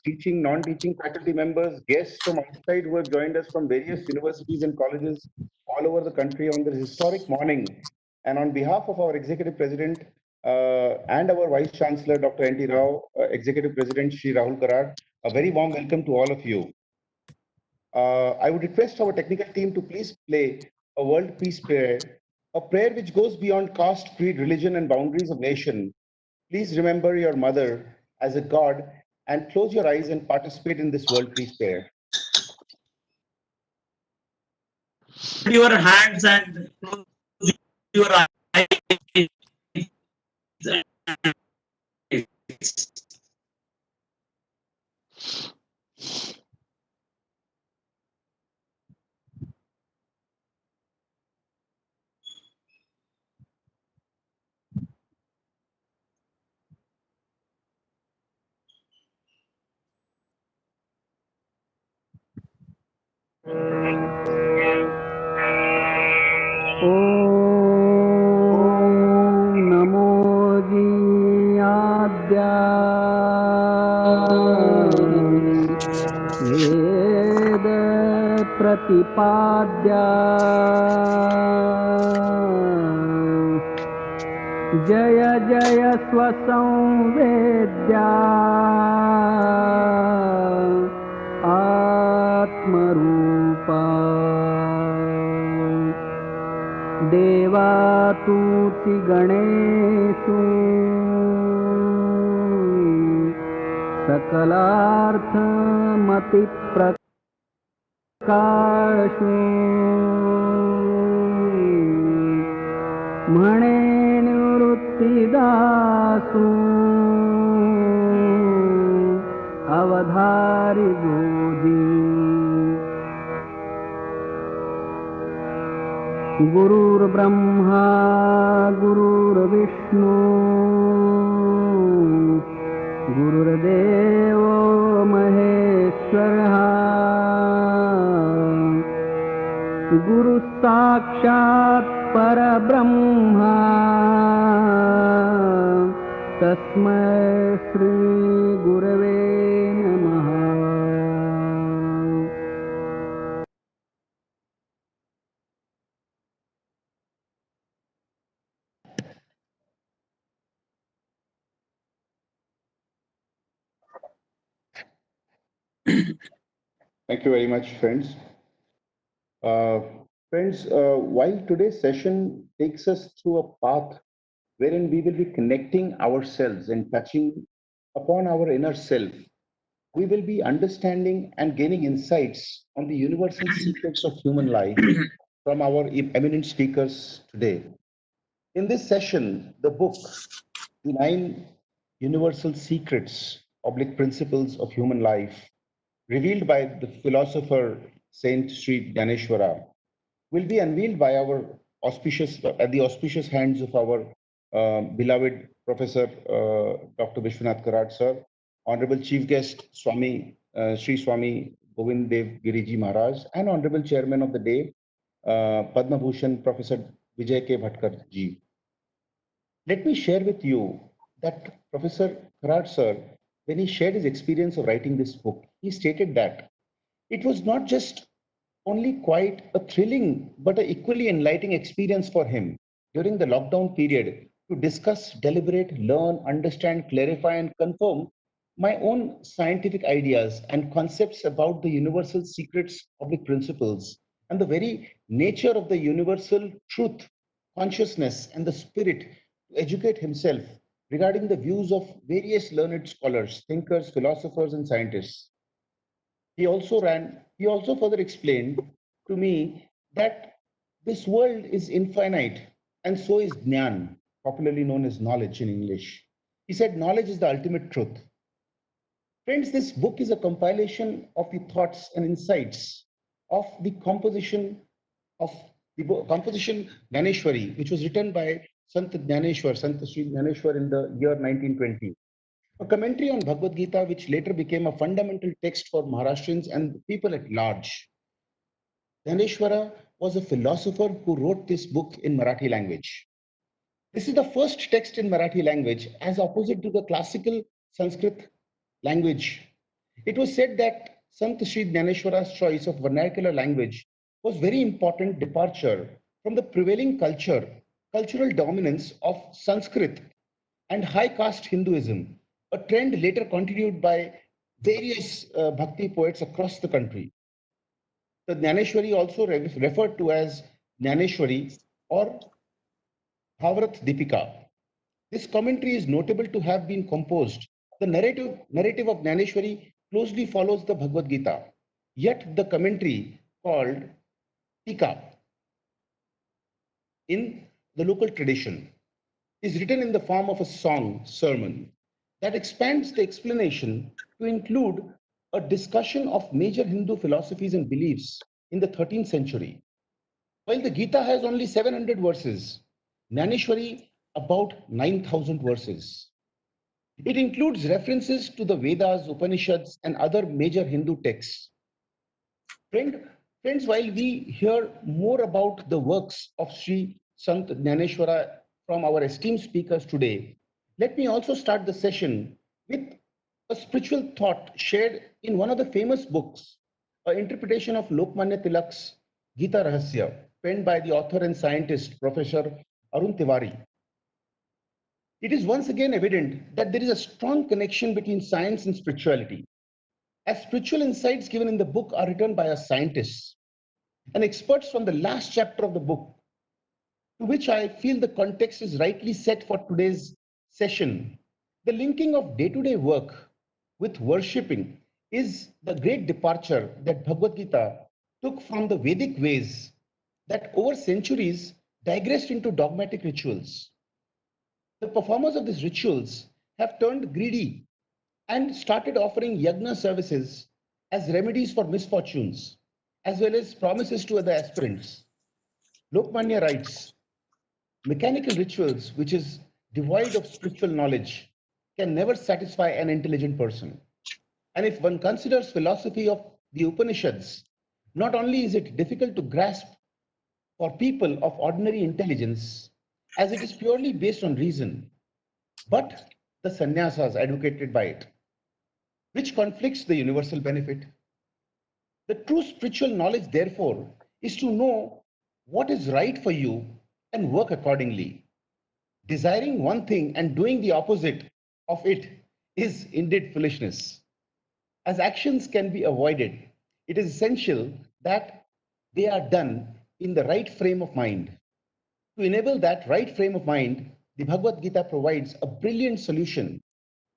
teaching, non-teaching faculty members, guests from outside who have joined us from various universities and colleges all over the country on this historic morning. And on behalf of our Executive President and our Vice Chancellor, Dr. N.T. Rao, Executive President Shri Rahul Karad, a very warm welcome to all of you. I would request our technical team to please play a world peace prayer, a prayer which goes beyond caste, creed, religion, and boundaries of nation. Please remember your mother as a god and close your eyes and participate in this world peace prayer. Your hands and close your eyes. प्रतिपाद्या जय जय स्वसंवेद्या आत्मरूपा देवातुति गणेषु सकलार्थमति प्रकाशु म्हणे निवृत्तिदासु अवधारि गोदी गुरुर्ब्रह्मा गुरुर्विष्णु गुरुर्देवो महेश्वरः गुरु साक्षात् परब्रह्मा तस्मै श्री गुरवे नमः. Thank you very much, friends. Friends, while today's session takes us through a path wherein we will be connecting ourselves and touching upon our inner self, we will be understanding and gaining insights on the universal secrets of human life from our eminent speakers today. In this session, the book, The 9 Universal Secrets, Oblique Principles of Human Life, revealed by the philosopher Saint Shri Dynaneshwara, will be unveiled by our at the auspicious hands of our beloved Professor Dr. Vishwanath Karad sir, Honorable Chief Guest Swami Sri Swami Govinda Giri Maharaj, and Honorable Chairman of the day, Padma Bhushan Professor Vijay K. Bhatkar ji. Let me share with you that Professor Karad sir, when he shared his experience of writing this book, he stated that it was not just only quite a thrilling but an equally enlightening experience for him during the lockdown period to discuss, deliberate, learn, understand, clarify, and confirm my own scientific ideas and concepts about the universal secrets, public principles, and the very nature of the universal truth, consciousness, and the spirit to educate himself regarding the views of various learned scholars, thinkers, philosophers, and scientists. He also further explained to me that this world is infinite and so is Jnana, popularly known as knowledge in English. He said knowledge is the ultimate truth. Friends, this book is a compilation of the thoughts and insights of the composition Dnyaneshwari, which was written by Sant Dnyaneshwar, Sant Shri Dynaneshwar in the year 1920. A commentary on Bhagwad Gita, which later became a fundamental text for Maharashtrians and people at large. Dnyaneshwara was a philosopher who wrote this book in Marathi language. This is the first text in Marathi language as opposite to the classical Sanskrit language It was said that Sant Shri Dynaneshwara's choice of vernacular language was very important departure from the prevailing cultural dominance of Sanskrit and high caste Hinduism, a trend later continued by various bhakti poets across the country. The Dnyaneshwari also referred to as Dnyaneshwari or Bhavarat Deepika. This commentary is notable to have been composed. The narrative of Dnyaneshwari closely follows the Bhagwad Gita. Yet the commentary called Tika in the local tradition is written in the form of a song sermon that expands the explanation to include a discussion of major Hindu philosophies and beliefs in the 13th century. While the Gita has only 700 verses, Dnyaneshwari about 9,000 verses. It includes references to the Vedas, Upanishads, and other major Hindu texts. Friends, while we hear more about the works of Sri Sant Dnyaneshwara from our esteemed speakers today, let me also start the session with a spiritual thought shared in one of the famous books, an interpretation of Lokmanya Tilak's Gita Rahasya, penned by the author and scientist Professor Arun Tiwari. It is once again evident that there is a strong connection between science and spirituality. As spiritual insights given in the book are written by a scientist and experts from the last chapter of the book, to which I feel the context is rightly set for today's session, the linking of day-to-day work with worshipping is the great departure that Bhagavad Gita took from the Vedic ways that over centuries digressed into dogmatic rituals. The performers of these rituals have turned greedy and started offering yagna services as remedies for misfortunes, as well as promises to other aspirants. Lokmanya writes, mechanical rituals, which is devoid of spiritual knowledge, can never satisfy an intelligent person. And if one considers philosophy of the Upanishads, not only is it difficult to grasp for people of ordinary intelligence, as it is purely based on reason, but the sannyasas advocated by it, which conflicts the universal benefit. The true spiritual knowledge, therefore, is to know what is right for you and work accordingly. Desiring one thing and doing the opposite of it is indeed foolishness. As actions can be avoided, it is essential that they are done in the right frame of mind. To enable that right frame of mind, the Bhagavad Gita provides a brilliant solution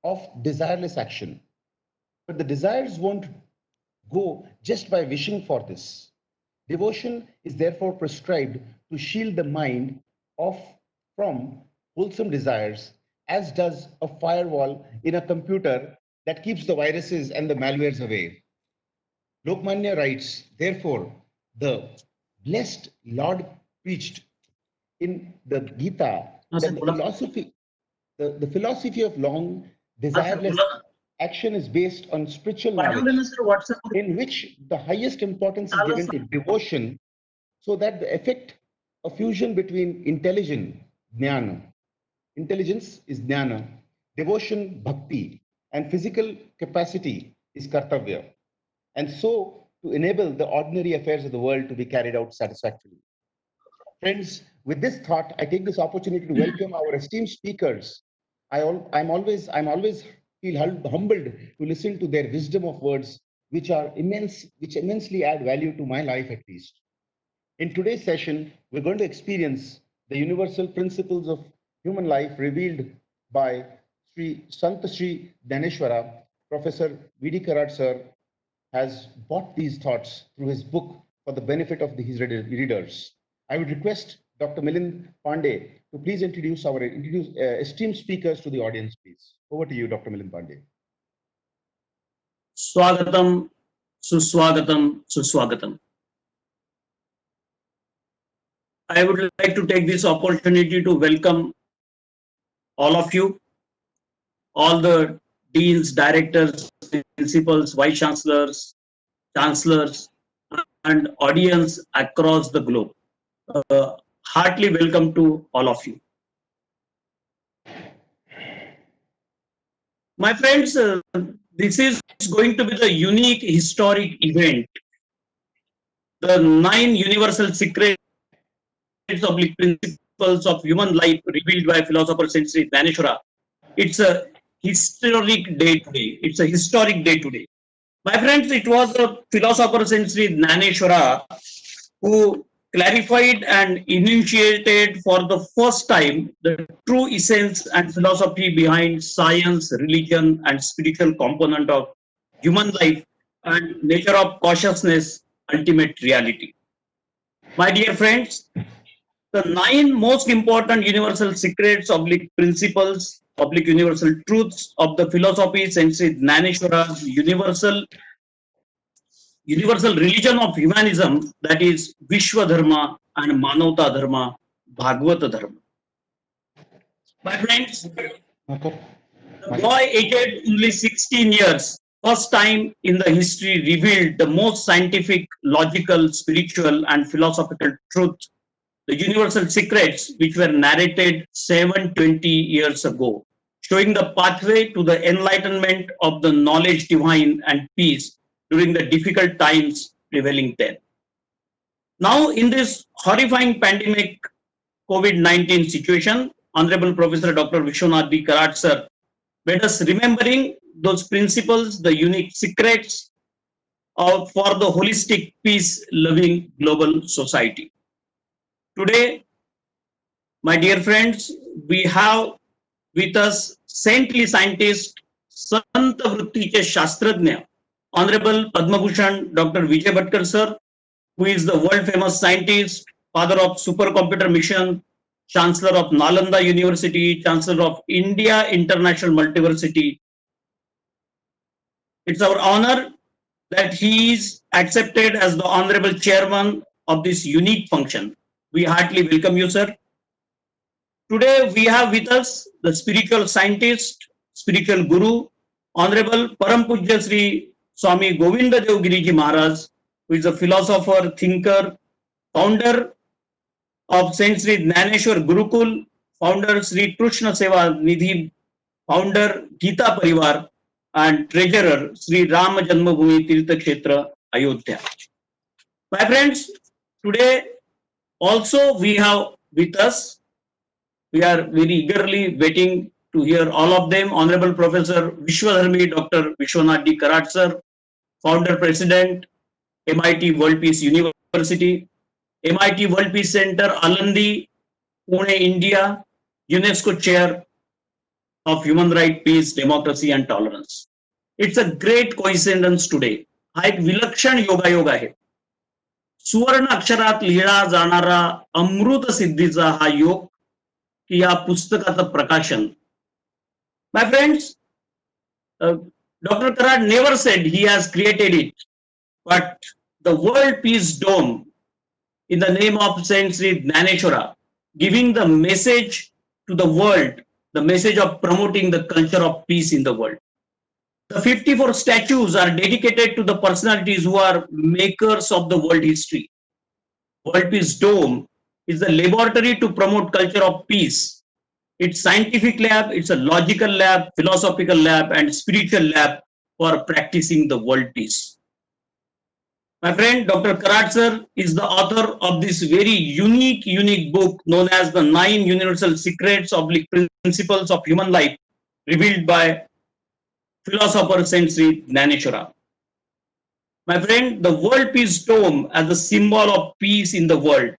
of desireless action. But the desires won't go just by wishing for this. Devotion is therefore prescribed to shield the mind from wholesome desires, as does a firewall in a computer that keeps the viruses and the malwares away. Lokmanya writes, therefore, the blessed Lord preached in the Gita that the philosophy of long, desireless action is based on spiritual knowledge, in which the highest importance is given to devotion, so that the effect of fusion between intelligence is jnana, devotion, bhakti, and physical capacity is kartavya, and so to enable the ordinary affairs of the world to be carried out satisfactorily. Friends, with this thought, I take this opportunity to welcome our esteemed speakers. I'm always feel humbled to listen to their wisdom of words, which immensely add value to my life at least. In today's session, we're going to experience the universal principles of human life revealed by Sri Sant Shri Dynaneshwara. Professor V D Karad sir has brought these thoughts through his book for the benefit of his readers. I would request Dr. Milind Pandey to please introduce our esteemed speakers to the audience, please. Over to you, Dr. Milind Pandey. Swagatam, Suswagatam, Suswagatam. I would like to take this opportunity to welcome all of you, all the deans, directors, principals, vice chancellors, and audience across the globe. Heartily welcome to all of you. My friends, this is going to be the unique historic event, the 9 universal secrets of principles of human life revealed by philosopher Saint Shri Dynaneshwara. It's a historic day today. It's a historic day today. My friends, it was the philosopher Saint Shri Dynaneshwara who clarified and enunciated for the first time the true essence and philosophy behind science, religion, and spiritual component of human life and nature of consciousness, ultimate reality. My dear friends, the 9 most important universal secrets, oblique principles, oblique universal truths of the philosophy, Saint Dnyaneshwara's universal religion of humanism, that is Vishwa Dharma and Manavta Dharma, Bhagavata Dharma. My friends, the boy aged only 16 years, first time in the history revealed the most scientific, logical, spiritual, and philosophical truth, the universal secrets which were narrated 720 years ago, showing the pathway to the enlightenment of the knowledge divine and peace during the difficult times prevailing then. Now, in this horrifying pandemic COVID-19 situation, Honorable Professor Dr. Vishwanath D Karad sir made us remembering those principles, the unique secrets for the holistic peace-loving global society. Today, my dear friends, we have with us saintly scientist, Sant Vrittiche Shastrajna, Honorable Padma Bhushan Dr. Vijay Bhatkar sir, who is the world famous scientist, father of supercomputer mission, chancellor of Nalanda University, chancellor of India International Multiversity. It's our honor that he is accepted as the honorable chairman of this unique function. We heartily welcome you, sir. Today we have with us the spiritual scientist, spiritual guru, Honorable Param Pujya Sri Swami Govinda Giri Maharaj, who is a philosopher, thinker, founder of Saint Shri Dynaneshwar Gurukul, founder Sri Krishna Seva Nidhi, founder Gita Parivar, and treasurer Sri Rama Janmabhoomi Tirtha Kshetra Ayodhya. My friends, today also we have with us, we are very eagerly waiting to hear all of them. Honorable Professor Vishwadharmi Dr. Vishwanath D Karad sir, founder president, MIT World Peace University, MIT World Peace Center, Alandi, Pune, India, UNESCO chair of Human Rights, Peace, Democracy and Tolerance. It's a great coincidence today. हा एक विलक्षण योगायोग आहे. सुवर्ण अक्षरात लिहिला जाणारा अमृत सिद्धीचा हा योग की या पुस्तकाचं प्रकाशन. My friends, Dr. Karad never said he has created it, but the World Peace Dome in the name of Saint Shri Dynaneshwara, giving the message to the world, the message of promoting the culture of peace in the world. The 54 statues are dedicated to the personalities who are makers of the world history. World Peace Dome is the laboratory to promote culture of peace. It's scientific lab, it's a logical lab, philosophical lab, and spiritual lab for practicing the world peace. My friend, Dr. Karad sir is the author of this very unique book known as the 9 Universal Secrets of Principles of Human Life, revealed by philosopher Saint Shri Dynaneshwara. My friend, the World Peace Dome as a symbol of peace in the world.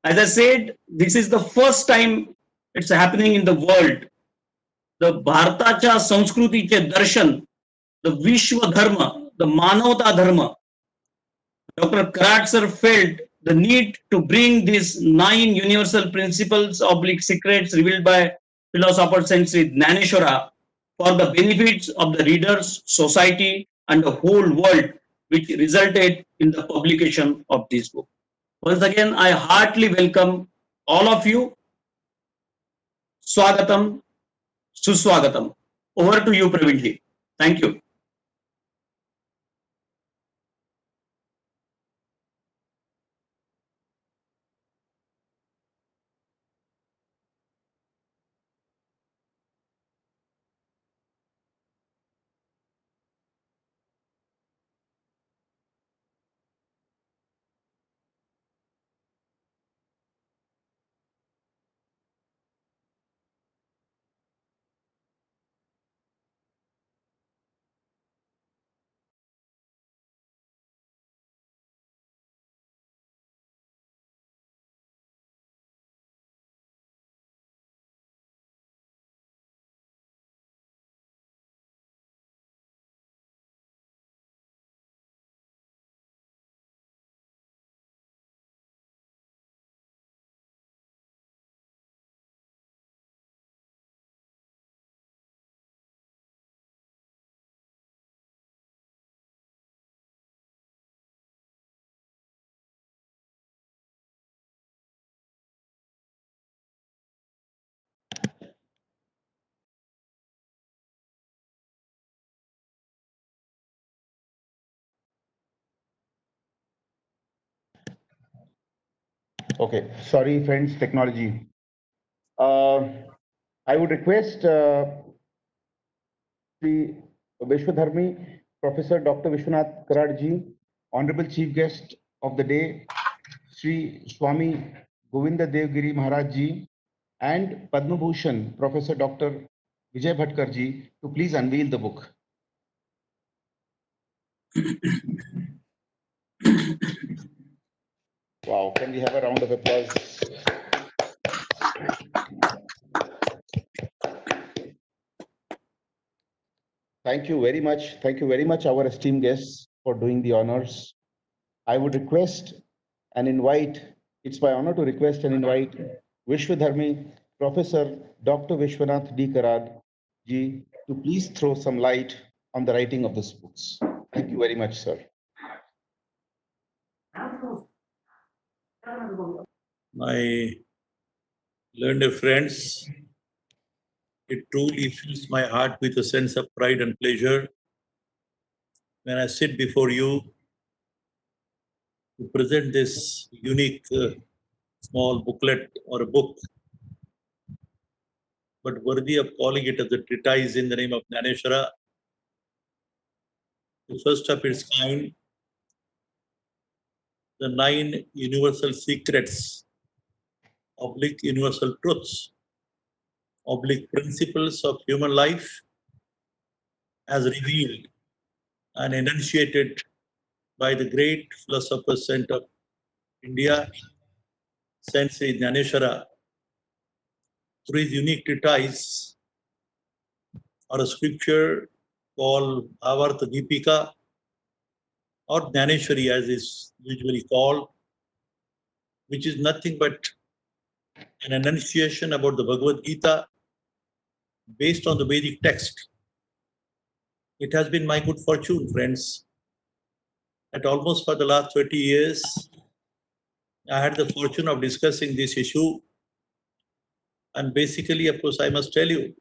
As I said, this is the first time it's happening in the world. The Bharatacha Sanskrutiche Darshan, the Vishwa Dharma, the Manavta Dharma. Dr. Karad sir felt the need to bring these 9 universal principles oblique secrets revealed by philosopher Saint Shri Dynaneshwara for the benefits of the readers, society, and the whole world, which resulted in the publication of this book. Once again, I heartily welcome all of you. Swagatam, Suswagatam. Over to you, Pravinji. Thank you. Okay, sorry friends, technology. I would request Sri Vishwadharmi, Professor Dr. Vishwanath Karad ji, Honorable Chief Guest of the day, Sri Swami Govinda Giri Maharaj ji, and Padma Bhushan, Professor Dr. Vijay Bhatkar ji, to please unveil the book. Wow, can we have a round of applause? Thank you very much. Thank you very much, our esteemed guests, for doing the honors. I would request and invite, it's my honor to request and invite Vishwadharmi, Professor Dr. Vishwanath D Karad ji, to please throw some light on the writing of these books. Thank you very much, sir. My learned friends, it truly fills my heart with a sense of pride and pleasure when I sit before you to present this unique small booklet or a book, but worthy of calling it as a treatise in the name of Dnyaneshwara, the first of its kind, the 9 universal secrets, oblique universal truths, oblique principles of human life, as revealed and enunciated by the great philosopher saint of India, Saint Shri Dynaneshwara, through his unique treatise or a scripture called Avarta Deepika or Dnyaneshwari as is usually called, which is nothing but an enunciation about the Bhagwad Gita based on the Vedic text. It has been my good fortune, friends, that almost for the last 30 years, I had the fortune of discussing this issue. And basically, of course, I must tell you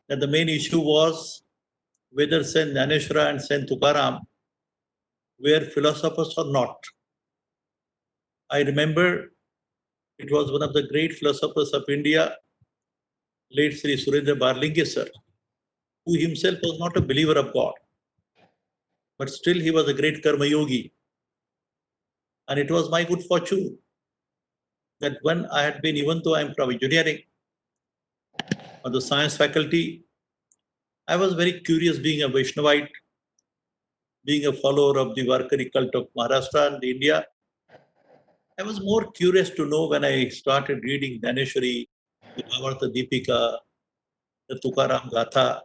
that the main issue was whether Saint Dnyaneshwara and Saint Tukaram were philosophers or not. I remember it was one of the great philosophers of India, late Sri Surendra Barlinge sir, who himself was not a believer of God, but still he was a great karma yogi. And it was my good fortune that when I had been, even though I am from engineering or the science faculty, I was very curious being a Vaishnavite, being a follower of the Varkari cult of Maharashtra and India. I was more curious to know when I started reading Dnyaneshwari, the Bhavarta Deepika, the Tukaram Gatha.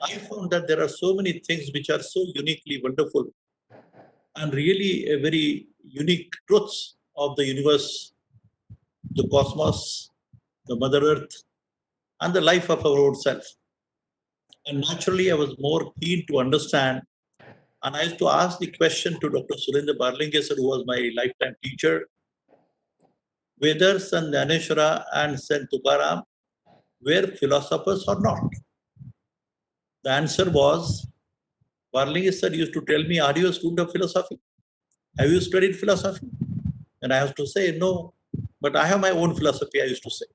I found that there are so many things which are so uniquely wonderful and really a very unique truths of the universe, the cosmos, the Mother Earth, and the life of our own self. And naturally, I was more keen to understand. And I used to ask the question to Dr. Surendra Barlinge sir, who was my lifetime teacher, whether Sant Dnyaneshwara and Sant Tukaram were philosophers or not. The answer was, Barlinge sir used to tell me, are you a student of philosophy? Have you studied philosophy? And I have to say, no, but I have my own philosophy, I used to say.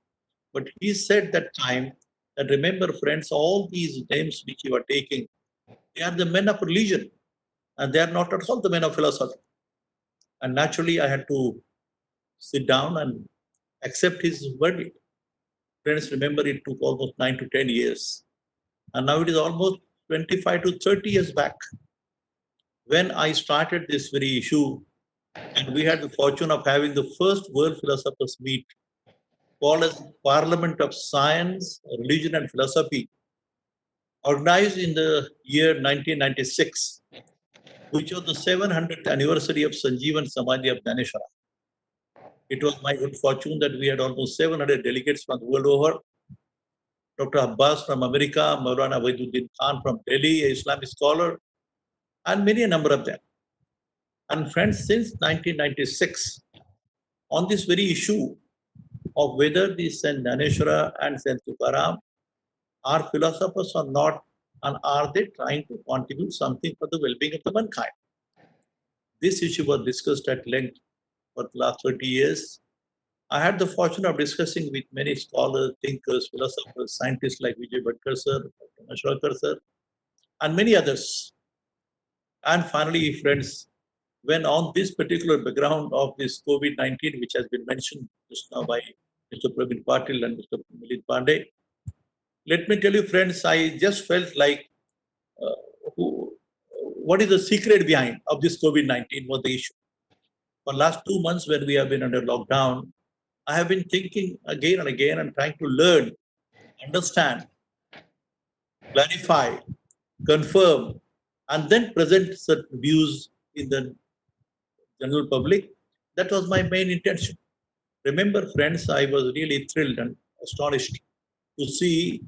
But he said that time that remember, friends, all these names which you are taking, they are the men of religion and they are not at all the men of philosophy. And naturally, I had to sit down and accept his verdict. Friends, remember, it took almost 9 to 10 years. And now it is almost 25 to 30 years back when I started this very issue. And we had the fortune of having the first World Philosophers Meet called as Parliament of Science, Religion and Philosophy, organized in the year 1996, which was the 700th anniversary of Sanjeevan Samadhi of Dnyaneshwara. It was my good fortune that we had almost 700 delegates from the world over. Dr. Abbas from America, Maulana Waiduddin Khan from Delhi, an Islamic scholar, and many a number of them. And friends, since 1996, on this very issue of whether the Saint Dnyaneshwara and Saint Tukaram are philosophers or not, and are they trying to contribute something for the well-being of the mankind? This issue was discussed at length for the last 30 years. I had the fortune of discussing with many scholars, thinkers, philosophers, scientists like Vijay Bhatkar sir, Dr. sir, and many others. And finally, friends, when on this particular background of this COVID-19, which has been mentioned just now by Mr. Praveen Patil and Mr. Milind Pandey, let me tell you, friends, I just felt like what is the secret behind of this COVID-19 was the issue. For the last 2 months when we have been under lockdown, I have been thinking again and again and trying to learn, understand, clarify, confirm, and then present certain views in the general public. That was my main intention. Remember, friends, I was really thrilled and astonished to see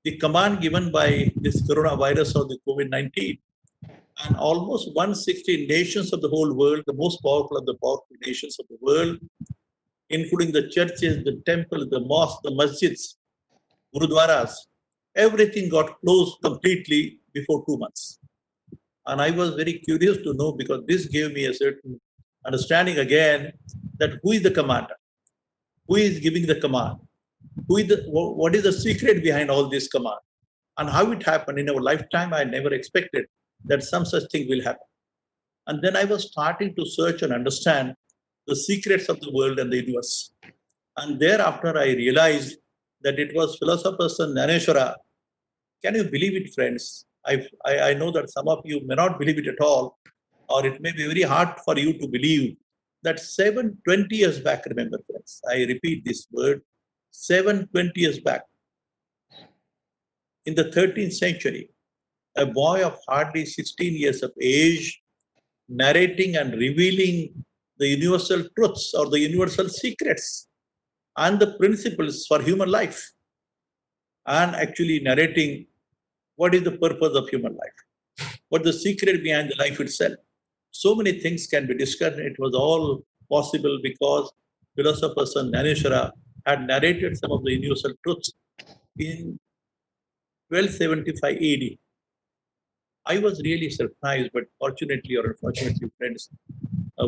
the command given by this coronavirus or the COVID-19, and almost 160 nations of the whole world, the most powerful of the powerful nations of the world, including the churches, the temples, the mosques, the masjids, gurudwaras, everything got closed completely before 2 months. And I was very curious to know, because this gave me a certain understanding again that who is the commander, who is giving the command, what is the secret behind all this command, and how it happened in our lifetime. I never expected that some such thing will happen. And then I was starting to search and understand the secrets of the world and the universe. And thereafter I realized that it was Philosopher Saint Dynaneshwara. Can you believe it, friends? I know that some of you may not believe it at all, or it may be very hard for you to believe that 720 years back, remember, friends, I repeat this word, 720 years back, in the 13th century, a boy of hardly 16 years of age, narrating and revealing the universal truths or the universal secrets and the principles for human life, and actually narrating what is the purpose of human life, what the secret behind the life itself. So many things can be discussed. It was all possible because Philosopher Saint Dynaneshwara had narrated some of the universal truths in 1275 AD. I was really surprised, but fortunately or unfortunately, friends,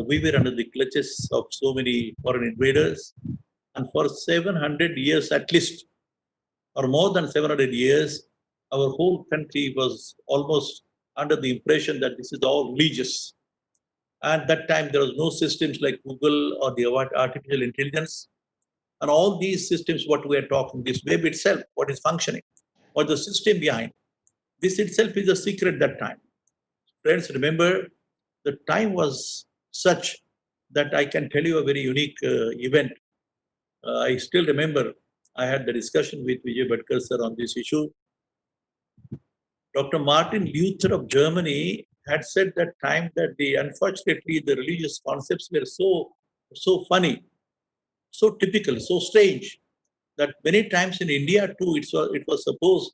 we were under the clutches of so many foreign invaders, and for 700 years at least, or more than 700 years, our whole country was almost under the impression that this is all religious. At that time, there was no systems like Google or the artificial intelligence. And all these systems, what we are talking, this web itself, what is functioning, what the system behind, this itself is a secret that time. Friends, remember, the time was such that I can tell you a very unique event. I still remember I had the discussion with Vijay Bhatkar sir on this issue. Dr. Martin Luther of Germany had said that time that unfortunately the religious concepts were so funny, so typical, so strange, that many times in India too, it was supposed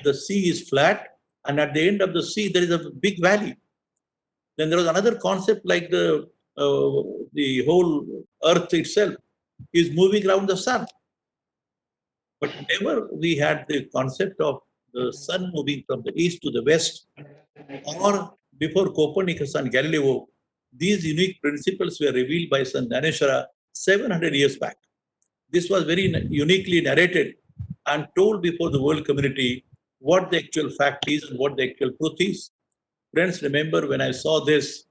the sea is flat, and at the end of the sea there is a big valley. Then there was another concept like the whole earth itself is moving around the sun. But never we had the concept of the sun moving from the east to the west, or before Copernicus and Galileo, these unique principles were revealed by Saint Dynaneshwara 700 years back. This was very uniquely narrated and told before the world community what the actual fact is and what the actual truth is. Friends, remember, when I saw this,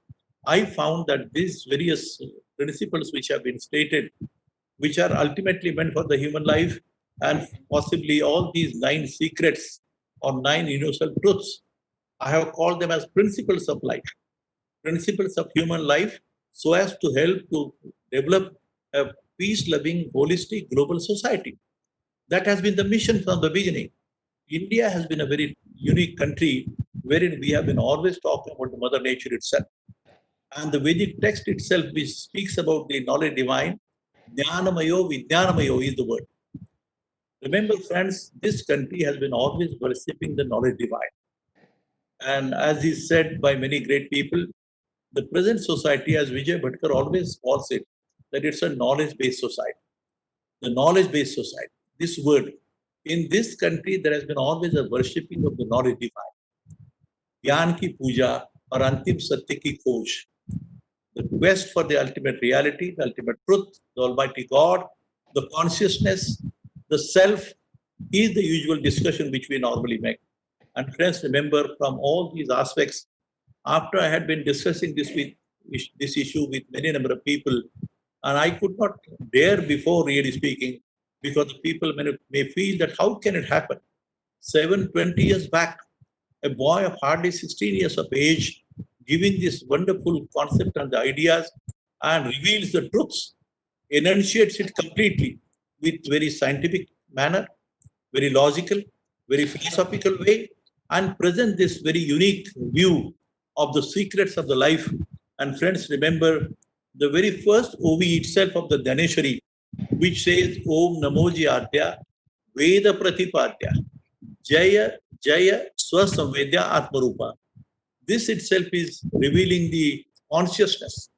I found that these various principles which have been stated, which are ultimately meant for the human life, and possibly all these 9 secrets or 9 universal truths, I have called them as principles of life, principles of human life, so as to help to develop a peace-loving, holistic, global society. That has been the mission from the beginning. India has been a very unique country wherein we have been always talking about the Mother Nature itself. And the Vedic text itself, which speaks about the knowledge divine, Jnanamayo Vijnanamayo is the word. Remember, friends, this country has been always worshipping the knowledge divine. And as is said by many great people, the present society, as Vijay Bhatkar always calls it, that it's a knowledge-based society. The knowledge-based society, this word, in this country, there has been always a worshipping of the knowledge divine. Gyan ki puja or antim satya ki khoj. the quest for the ultimate reality, the ultimate truth, the Almighty God, the consciousness, the self is the usual discussion which we normally make. And friends, remember from all these aspects, after I had been discussing this issue with many number of people, and I could not dare before really speaking, because the people may feel that how can it happen? 20 years back, a boy of hardly 16 years of age giving this wonderful concept and the ideas and reveals the truths, enunciates it completely with very scientific manner, very logical, very philosophical way, and present this very unique view of the secrets of the life. And friends, remember the very first OV itself of the Dnyaneshwari, which says Om Namoji Adya Veda Pratipadya Jaya Jaya Swasamvedya Atmarupa. This itself is revealing the consciousness.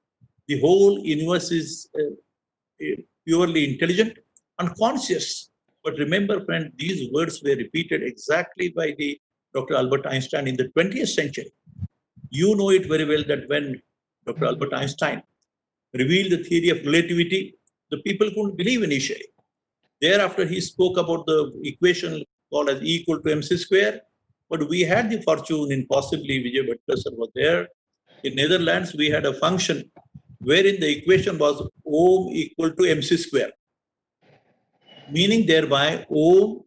The whole universe is purely intelligent and conscious. But remember, friend, these words were repeated exactly by the Dr. Albert Einstein in the 20th century. You know it very well that when Dr. Albert Einstein revealed the theory of relativity, the people couldn't believe initially. Thereafter, he spoke about the equation called as E equal to mc square. But we had the fortune in possibly Vijay Bhatkar sir was there. In Netherlands, we had a function wherein the equation was Ohm equal to mc square, meaning thereby Ohm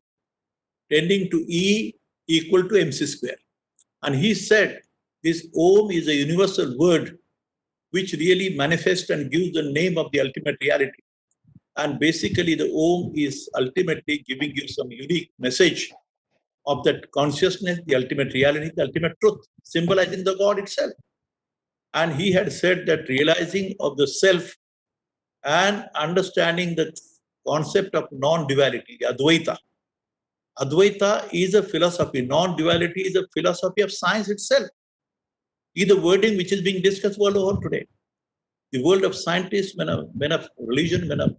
tending to E equal to mc square. And he said this Ohm is a universal word which really manifests and gives the name of the ultimate reality. And basically the Om is ultimately giving you some unique message of that consciousness, the ultimate reality, the ultimate truth, symbolizing the God itself. And he had said that realizing of the self and understanding the concept of non-duality, Advaita. Advaita is a philosophy. Non-duality is a philosophy of science itself. Is the wording which is being discussed world over today. The world of scientists, men of religion, men of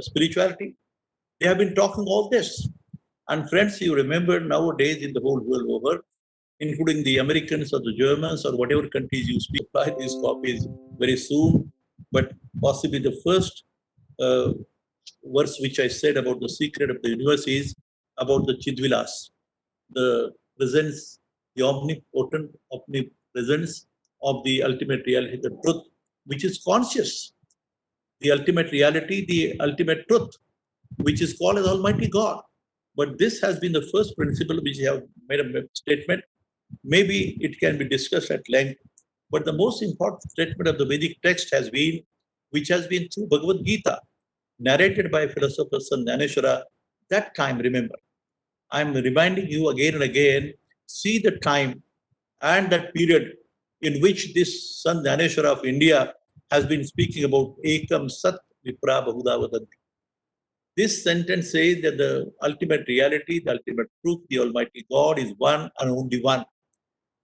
spirituality, they have been talking all this. And friends, you remember nowadays in the whole world over, including the Americans or the Germans or whatever countries you speak, apply these copies very soon. But possibly the first verse which I said about the secret of the universe is about the Chidvilas, the presence, the omnipotent omnipresence of the ultimate reality, the truth, which is conscious, the ultimate reality, the ultimate truth, which is called as Almighty God. But this has been the first principle which I have made a statement. Maybe it can be discussed at length, but the most important statement of the Vedic text has been, which has been through Bhagwad Gita, narrated by Philosopher Saint Dynaneshwara. That time, remember, I'm reminding you again and again, see the time and that period in which this Saint Dnyaneshwara of India has been speaking about Ekam Sat Vipra Bahuda Vadanti. This sentence says that the ultimate reality, the ultimate truth, the Almighty God is one and only one.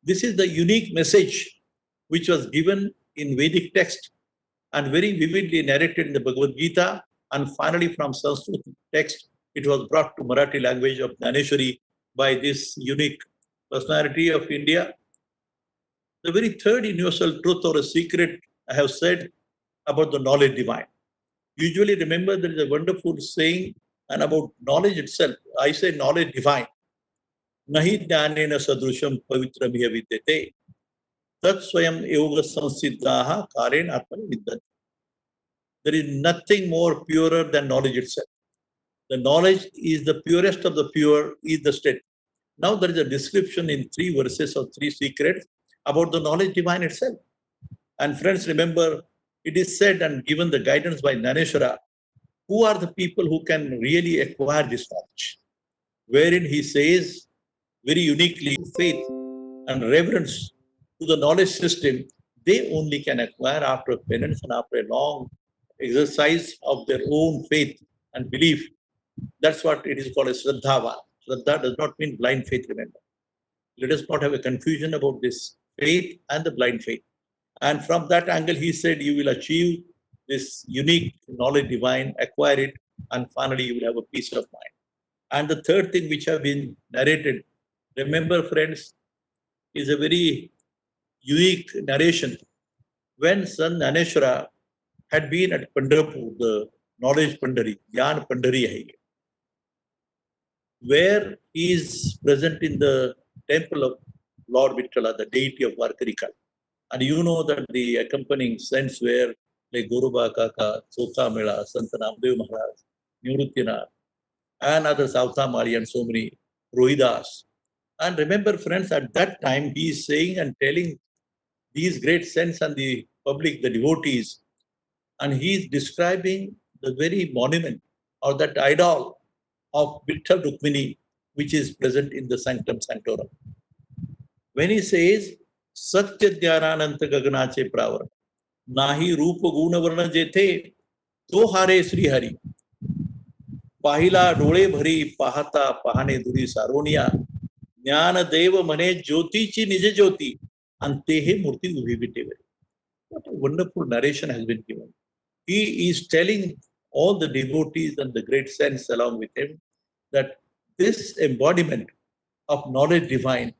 This is the unique message which was given in Vedic text and very vividly narrated in the Bhagavad Gita, and finally from Sanskrit text, it was brought to Marathi language of Dnyaneshwari by this unique personality of India. The very third universal truth or a secret I have said about the knowledge divine. Usually remember there is a wonderful saying and about knowledge itself. I say knowledge divine. Nahi dnyanena sadrusham pavitra vidyate tat swayam yoga samsiddhaha karen atman vidyate. There is nothing more purer than knowledge itself. The knowledge is the purest of the pure, is the state. Now there is a description in 3 verses or 3 secrets about the knowledge divine itself. And friends, remember, it is said and given the guidance by Dnyaneshwara, who are the people who can really acquire this knowledge? Wherein he says, very uniquely, faith and reverence to the knowledge system, they only can acquire after penance and after a long exercise of their own faith and belief. That's what it is called as Shraddhavan. Shraddha does not mean blind faith, remember. Let us not have a confusion about this faith and the blind faith. And from that angle, he said, you will achieve this unique knowledge divine, acquire it, and finally you will have a peace of mind. And the third thing which have been narrated, remember friends, is a very unique narration when son Dnyaneshwara had been at Pandharpur, the knowledge Pandhari, Jnana Pandhari hai, where he is present in the temple of Lord Vittala, the deity of Varkarika. And you know that the accompanying saints were like Guruba Kaka, Sota Mela, Santanamdev Maharaj, Nirutyana, and others, Avtamari and so many, Rohidas. And remember, friends, at that time he is saying and telling these great saints and the public, the devotees, and he is describing the very monument or that idol of Vitthal Rukmini, which is present in the Sanctum Sanctorum. When he says, Satya Dhyanananta Gaganache Pravar, Nahi Rupa Guna Varna Jethe, To Hare Sri Hari, Pahila Dole Bhari, Pahata, Pahane Duri Saronia, Jnana Deva Mane Jyoti Chi Nije Jyoti, Antehe Murti Ubhivite. What a wonderful narration has been given. He is telling all the devotees and the great saints along with him that this embodiment of knowledge divine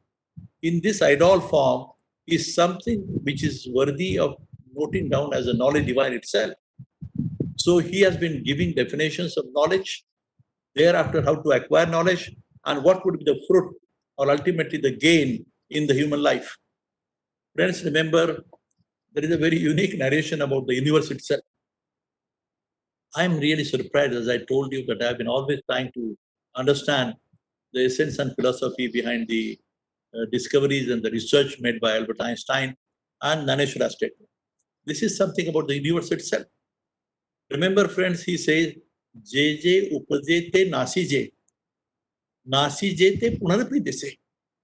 in this idol form is something which is worthy of noting down as a knowledge divine itself. So he has been giving definitions of knowledge, thereafter how to acquire knowledge, and what would be the fruit or ultimately the gain in the human life. Friends, remember, there is a very unique narration about the universe itself. I'm really surprised, as I told you, that I've been always trying to understand the essence and philosophy behind the discoveries and the research made by Albert Einstein and Dnyaneshwara statement. This is something about the universe itself. Remember, friends, he says, Jeje upajete nasije, nasijete punarapidese.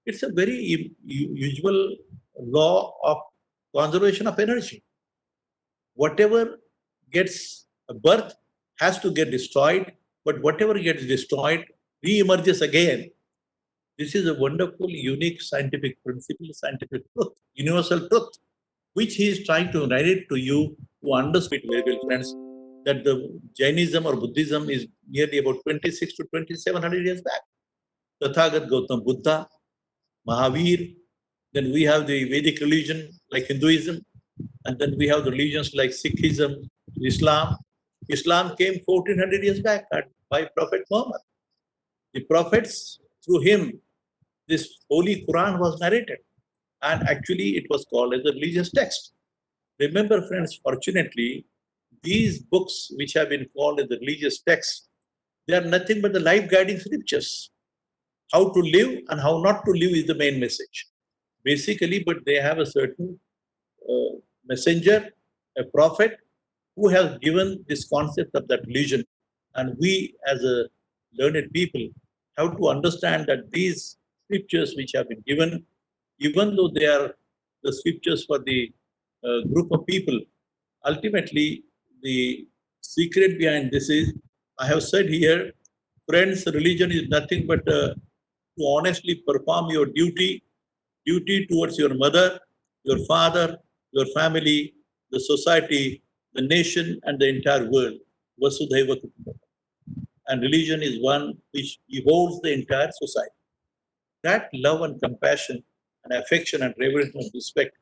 It's a very usual law of conservation of energy. Whatever gets a birth has to get destroyed, but whatever gets destroyed re-emerges again. This is a wonderful, unique scientific principle, scientific truth, universal truth, which he is trying to narrate to you to understand very well, friends, that the Jainism or Buddhism is nearly about 26 to 2700 years back. Tathagat Gautam Buddha, Mahavir, then we have the Vedic religion like Hinduism, and then we have the religions like Sikhism, Islam. Islam came 1400 years back by Prophet Muhammad. The prophets, through him, this Holy Quran was narrated. And actually, it was called as a religious text. Remember, friends, fortunately, these books which have been called as the religious texts, they are nothing but the life-guiding scriptures. How to live and how not to live is the main message. Basically, but they have a certain messenger, a prophet, who has given this concept of that religion. And we, as a learned people, have to understand that these scriptures which have been given, even though they are the scriptures for the group of people, ultimately the secret behind this is, I have said here, friends, religion is nothing but to honestly perform your duty towards your mother, your father, your family, the society, the nation, and the entire world. Vasudhaiva Kutumbakam. And religion is one which beholds the entire society. That love and compassion and affection and reverence and respect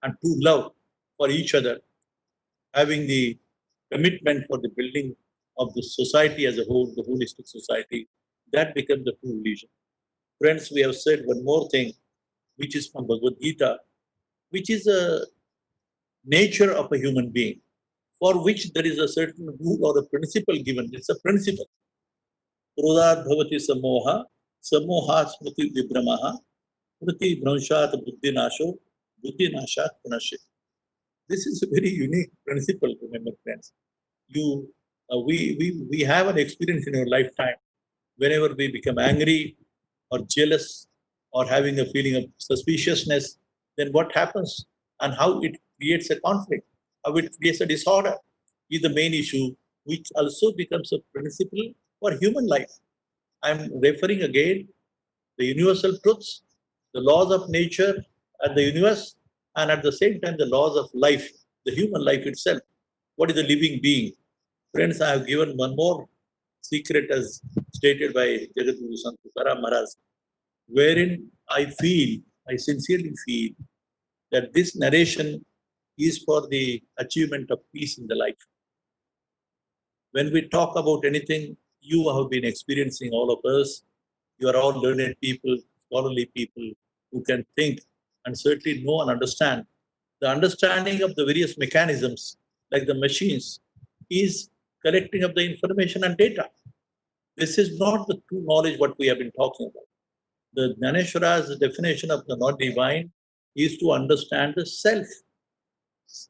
and true love for each other, having the commitment for the building of the society as a whole, the holistic society, that becomes the true religion. Friends, we have said one more thing, which is from Bhagwad Gita, which is a nature of a human being, for which there is a certain rule or a principle given. It's a principle. Krodhat bhavati samoha, samohat smriti vibramaha, smriti bhranshat buddhi nasho, buddhi nashat punashit. This is a very unique principle, remember, friends. We have an experience in our lifetime. Whenever we become angry or jealous or having a feeling of suspiciousness, then what happens and how it creates a conflict, how it creates a disorder is the main issue, which also becomes a principle for human life. I'm referring again the universal truths, the laws of nature and the universe, and at the same time the laws of life, the human life itself. What is a living being? Friends, I have given one more secret as stated by Jagadguru Sant Tukaram Maharaj, wherein I sincerely feel that this narration is for the achievement of peace in the life. When we talk about anything, you have been experiencing, all of us, you are all learned people, scholarly people who can think and certainly know and understand. The understanding of the various mechanisms, like the machines, is collecting of the information and data. This is not the true knowledge what we have been talking about. The Dnyaneshwara's definition of the not divine is to understand the self,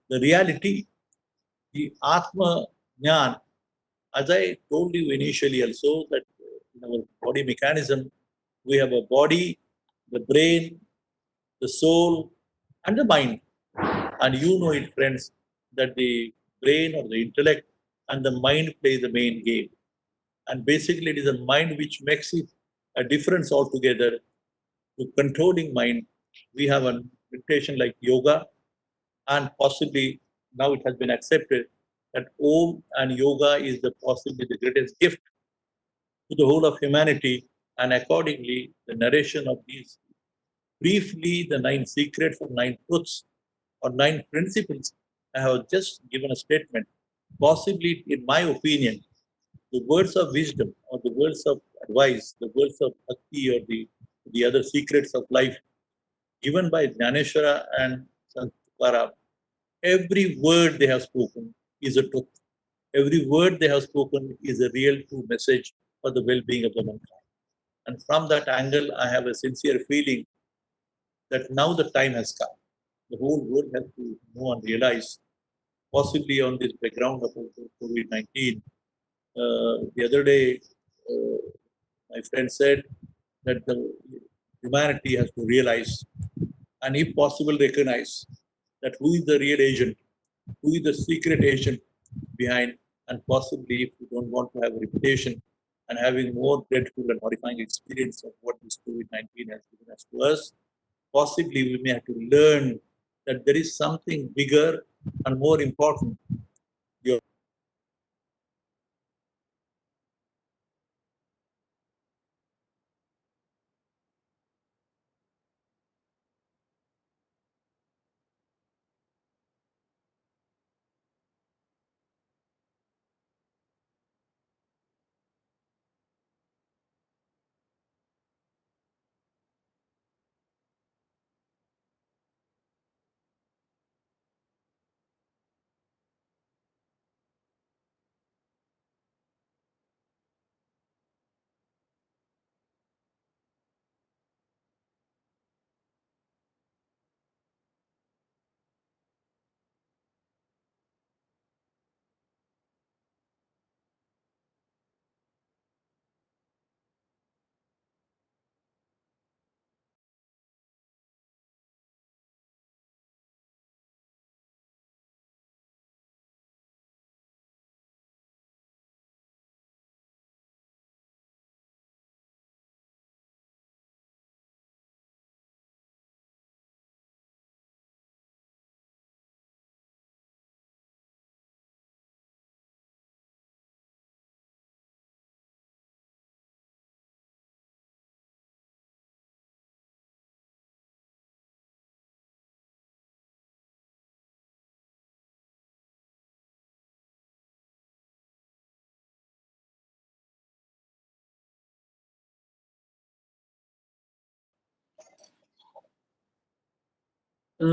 the reality, the Atma Jnana. As I told you initially also, that in our body mechanism, we have a body, the brain, the soul, and the mind. And you know it, friends, that the brain or the intellect and the mind play the main game. And basically, it is the mind which makes it a difference altogether. To controlling mind, we have a meditation like yoga, and possibly now it has been accepted that Om and yoga is the possibly the greatest gift to the whole of humanity. And accordingly, the narration of these briefly the 9 secrets or 9 truths or 9 principles, I have just given a statement. Possibly, in my opinion, the words of wisdom or the words of advice, the words of bhakti or the other secrets of life given by Dnyaneshwara and Sant Tukaram, every word they have spoken is a truth. Every word they have spoken is a real true message for the well-being of the mankind. And from that angle, I have a sincere feeling that now the time has come. The whole world has to know and realize, possibly on this background of COVID-19. The other day, my friend said that the humanity has to realize and if possible recognize that who is the real agent, who is the secret agent behind, and possibly if we don't want to have a reputation and having more dreadful and horrifying experience of what this COVID-19 has given us to us, possibly we may have to learn that there is something bigger and more important.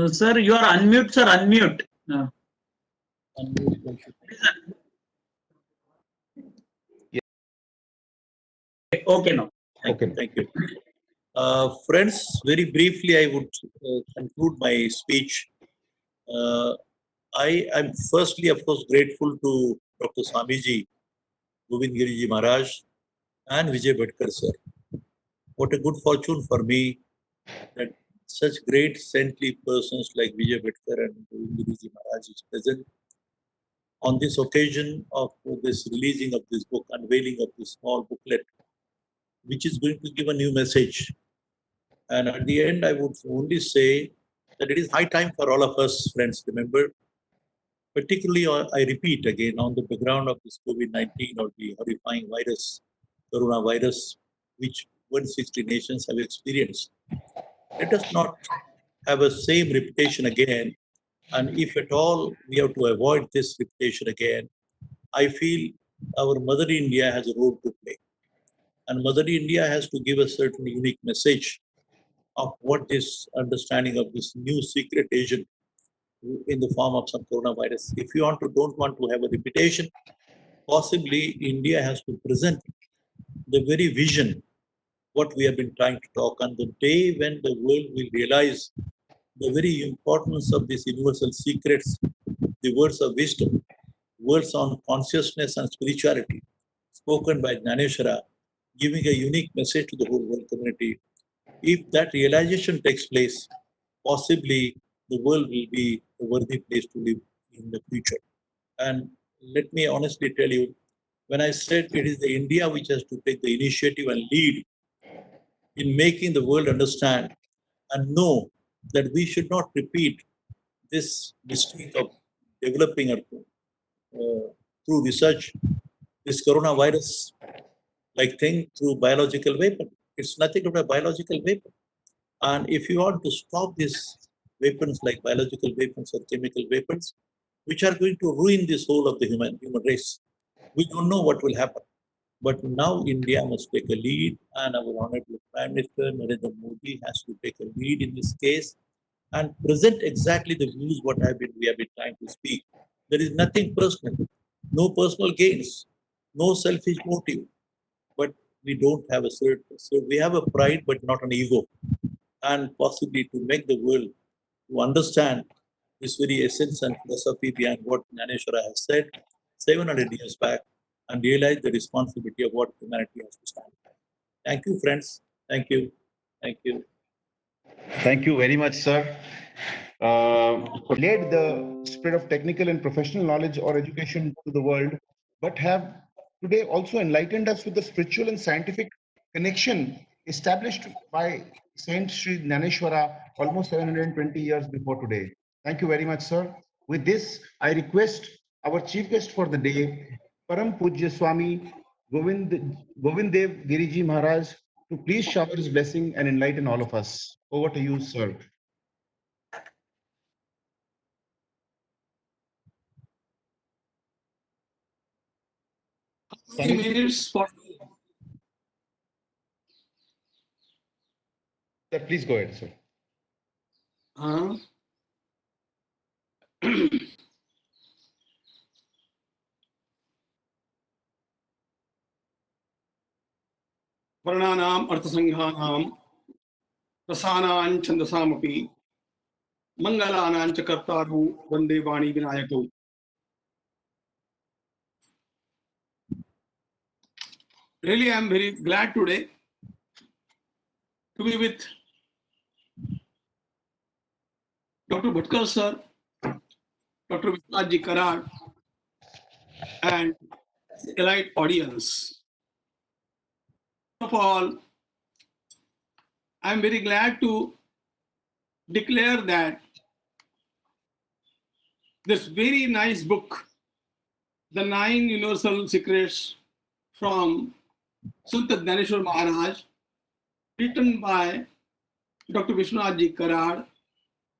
Sir, you are unmute, sir, unmute. Okay, now. Thank you. Friends, very briefly, I would conclude my speech. I am firstly, of course, grateful to Dr. Swamiji, Govinda Giri Maharaj, and Vijay Bhatkar sir. What a good fortune for me that such great saintly persons like Vijay Bhatkar and Govinda Giri Maharaj is present on this occasion of this releasing of this book, unveiling of this small booklet, which is going to give a new message. And at the end, I would only say that it is high time for all of us, friends, remember, particularly, I repeat again, on the background of this COVID-19 or the horrifying virus, coronavirus, which 160 nations have experienced. Let us not have a same reputation again And if at all we have to avoid this repetition again, I feel our Mother India has a role to play. And Mother India has to give a certain unique message of what this understanding of this new secret agent in the form of some coronavirus. If you don't want to have a repetition, possibly India has to present the very vision, what we have been trying to talk. And the day when the world will realize the very importance of these universal secrets, the words of wisdom, words on consciousness and spirituality, spoken by Dnyaneshwara, giving a unique message to the whole world community. If that realization takes place, possibly the world will be a worthy place to live in the future. And let me honestly tell you, when I said it is the India which has to take the initiative and lead in making the world understand and know that we should not repeat this mistake of developing through research this coronavirus like thing through biological weapon. It's nothing but a biological weapon. And if you want to stop these weapons like biological weapons or chemical weapons, which are going to ruin this whole of the human race, we don't know what will happen. But now India must take a lead, and our Honorable Prime Minister Narendra Modi has to take a lead in this case and present exactly the views what we have been trying to speak. There is nothing personal, no personal gains, no selfish motive, but we don't have a certain. So we have a pride, but not an ego, and possibly to make the world to understand this very essence and philosophy behind what Dnyaneshwara has said 700 years back and realize the responsibility of what humanity has to stand. Thank you, friends. Thank you. Thank you. Thank you very much, sir. Led the spread of technical and professional knowledge or education to the world, but have today also enlightened us with the spiritual and scientific connection established by Saint Shri Dynaneshwara almost 720 years before today. Thank you very much, sir. With this, I request our chief guest for the day, Param Pujya Swami Govindev Giriji Maharaj, to please shower his blessing and enlighten all of us. Over to you, sir. 30 minutes for Sir, please go ahead, sir. वर्णानाम् अर्थसंज्ञानां रसानां छन्दसामपि मङ्गलानां च कर्तारौ वन्दे वाणी विनायकौ. Really, I am very glad today to be with Dr. Bhatkar sir, Dr. Vishwanath D Karad, and elite audience. First of all, I am very glad to declare that this very nice book, The 9 Universal Secrets from Sant Dnyaneshwar Maharaj, written by Dr. Vishwanath D Karad,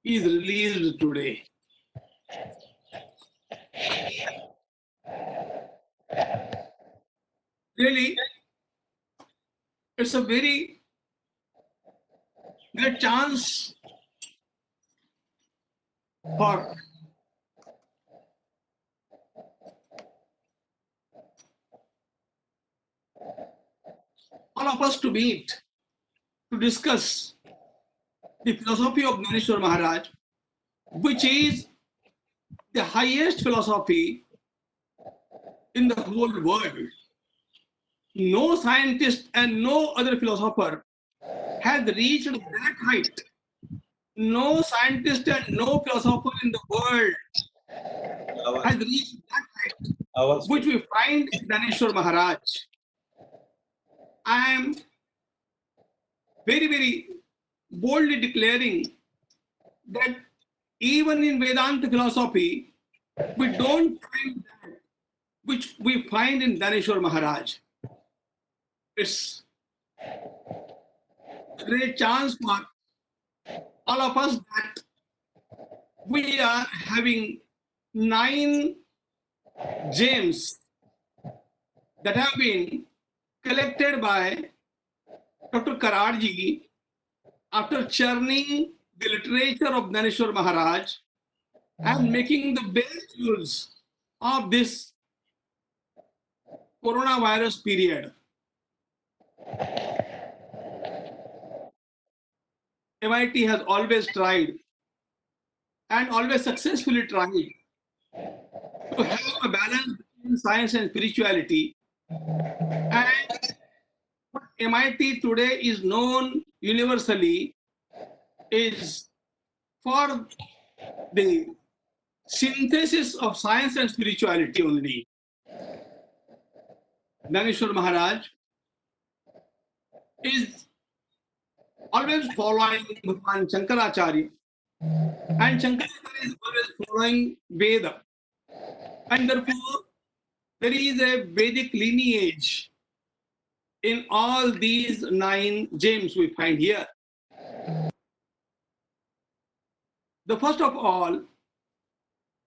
is released today. Really, it's a very great chance for all of us to meet, to discuss the philosophy of Dnyaneshwar Maharaj, which is the highest philosophy in the whole world. No scientist and no other philosopher has reached that height. No scientist and no philosopher in the world has reached that height, which we find in Dnyaneshwar Maharaj. I am very, very boldly declaring that even in Vedanta philosophy, we don't find that which we find in Dnyaneshwar Maharaj. It's a great chance for all of us that we are having 9 gems that have been collected by Dr. Karad ji after churning the literature of Dnyaneshwara Maharaj and making the best use of this coronavirus period. MIT has always tried and always successfully tried to have a balance between science and spirituality. And what MIT today is known universally is for the synthesis of science and spirituality only. Dnyaneshwara Maharaj is always following Bhagwan Shankaracharya, and Shankaracharya is always following Veda, and therefore there is a Vedic lineage in all these 9 gems we find here. The first of all,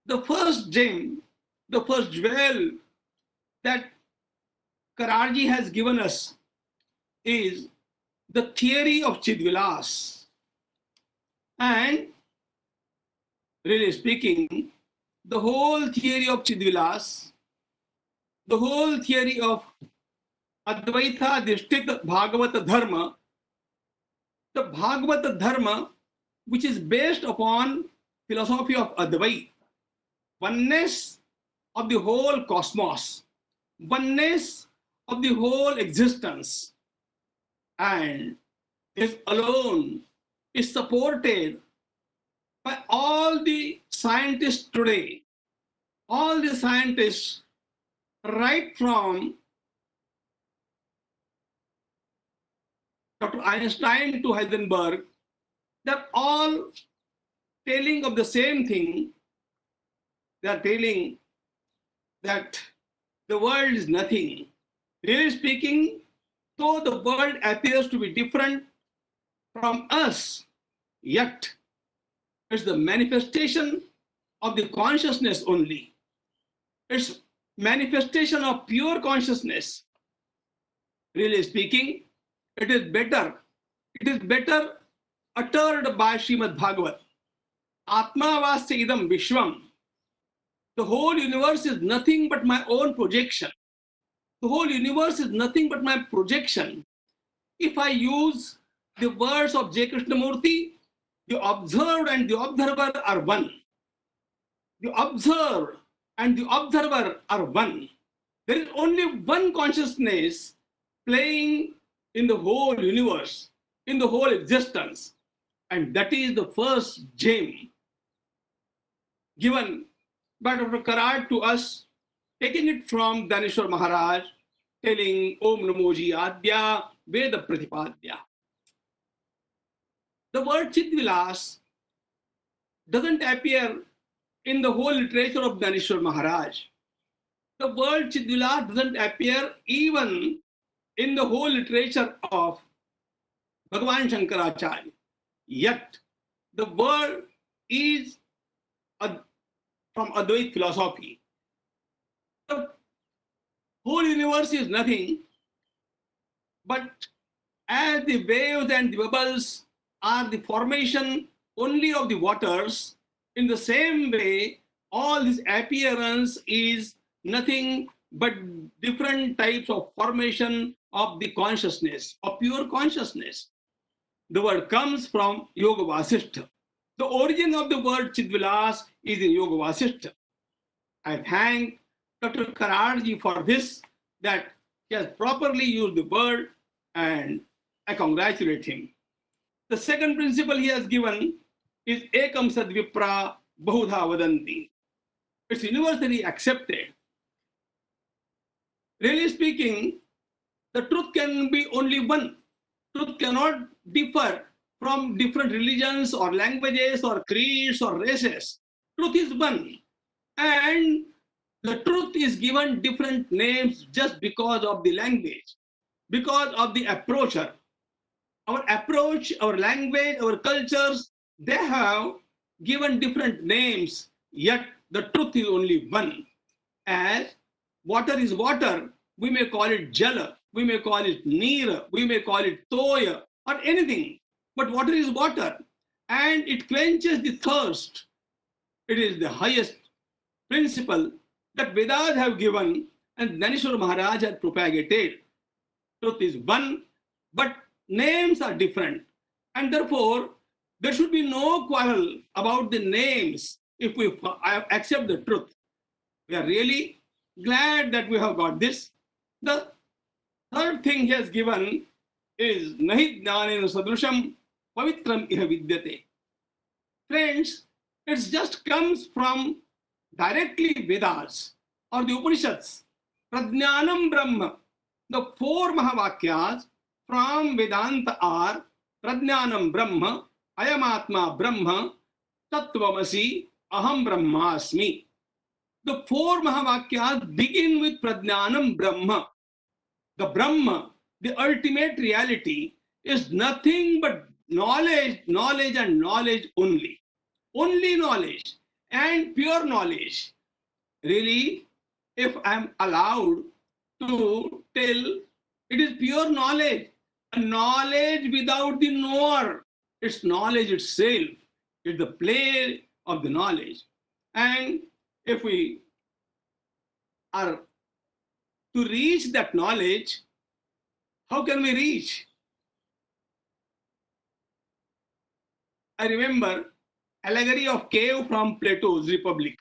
the first gem, the first jewel that Kararji has given us is the theory of Chidvilas. And really speaking, the whole theory of Chidvilas, the whole theory of Advaita Dishtit Bhagavata Dharma, the Bhagavata Dharma, which is based upon philosophy of Advaita, oneness of the whole cosmos, oneness of the whole existence, and this alone is supported by all the scientists today. All the scientists, right from Dr. Einstein to Heisenberg, they're all telling of the same thing. They're telling that the world is nothing. Really speaking, though the world appears to be different from us, yet it's the manifestation of the consciousness only. It's manifestation of pure consciousness. Really speaking, it is better uttered by Srimad Bhagwad. Atma vasya idam vishwam. The whole universe is nothing but my own projection. The whole universe is nothing but my projection. If I use the words of J. Krishnamurti, the observed and the observer are one. The observed and the observer are one. There is only one consciousness playing in the whole universe, in the whole existence. And that is the first gem given by Dr. Karad to us, taking it from Dnyaneshwara Maharaj, telling Om Namo Jiyadya Veda Pratipadya. The word Chidvilas doesn't appear in the whole literature of Dnyaneshwara Maharaj. The word Chidvilas doesn't appear even in the whole literature of Bhagwan Shankaracharya. Yet, the word is from Advaita philosophy. The whole universe is nothing, but as the waves and the bubbles are the formation only of the waters, in the same way, all this appearance is nothing but different types of formation of the consciousness, of pure consciousness. The word comes from Yoga Vasishtha. The origin of the word Chidvilas is in Yoga Vasishtha. I thank Dr. Karad for this, that he has properly used the word, and I congratulate him. The second principle he has given is Ekam Sad Vipra Bahudha Vadanti. It's universally accepted. Really speaking, the truth can be only one. Truth cannot differ from different religions or languages or creeds or races. Truth is one. And the truth is given different names just because of the language, because of the approacher. Our approach, our language, our cultures, they have given different names, yet the truth is only one. As water is water, we may call it jala, we may call it neera, we may call it toya, or anything. But water is water, and it quenches the thirst. It is the highest principle that Vedas have given and Dnyaneshwara Maharaj has propagated. Truth is one, but names are different. And therefore, there should be no quarrel about the names if we accept the truth. We are really glad that we have got this. The third thing he has given is Nahi Jnanena Sadrusham Pavitram Iha Vidyate. Friends, it just comes from directly Vedas or the Upanishads. Prajnanam Brahma. The four Mahavakyas from Vedanta are Prajnanam Brahma, Ayamatma Brahma, Tattvamasi, Aham Brahmasmi. The four Mahavakyas begin with Prajnanam Brahma. The Brahma, the ultimate reality, is nothing but knowledge, knowledge and knowledge only. Only knowledge and pure knowledge. Really, if I am allowed to tell, it is pure knowledge. A knowledge without the knower. It's knowledge itself. It's the play of the knowledge. And if we are to reach that knowledge, how can we reach? I remember allegory of cave from Plato's Republic.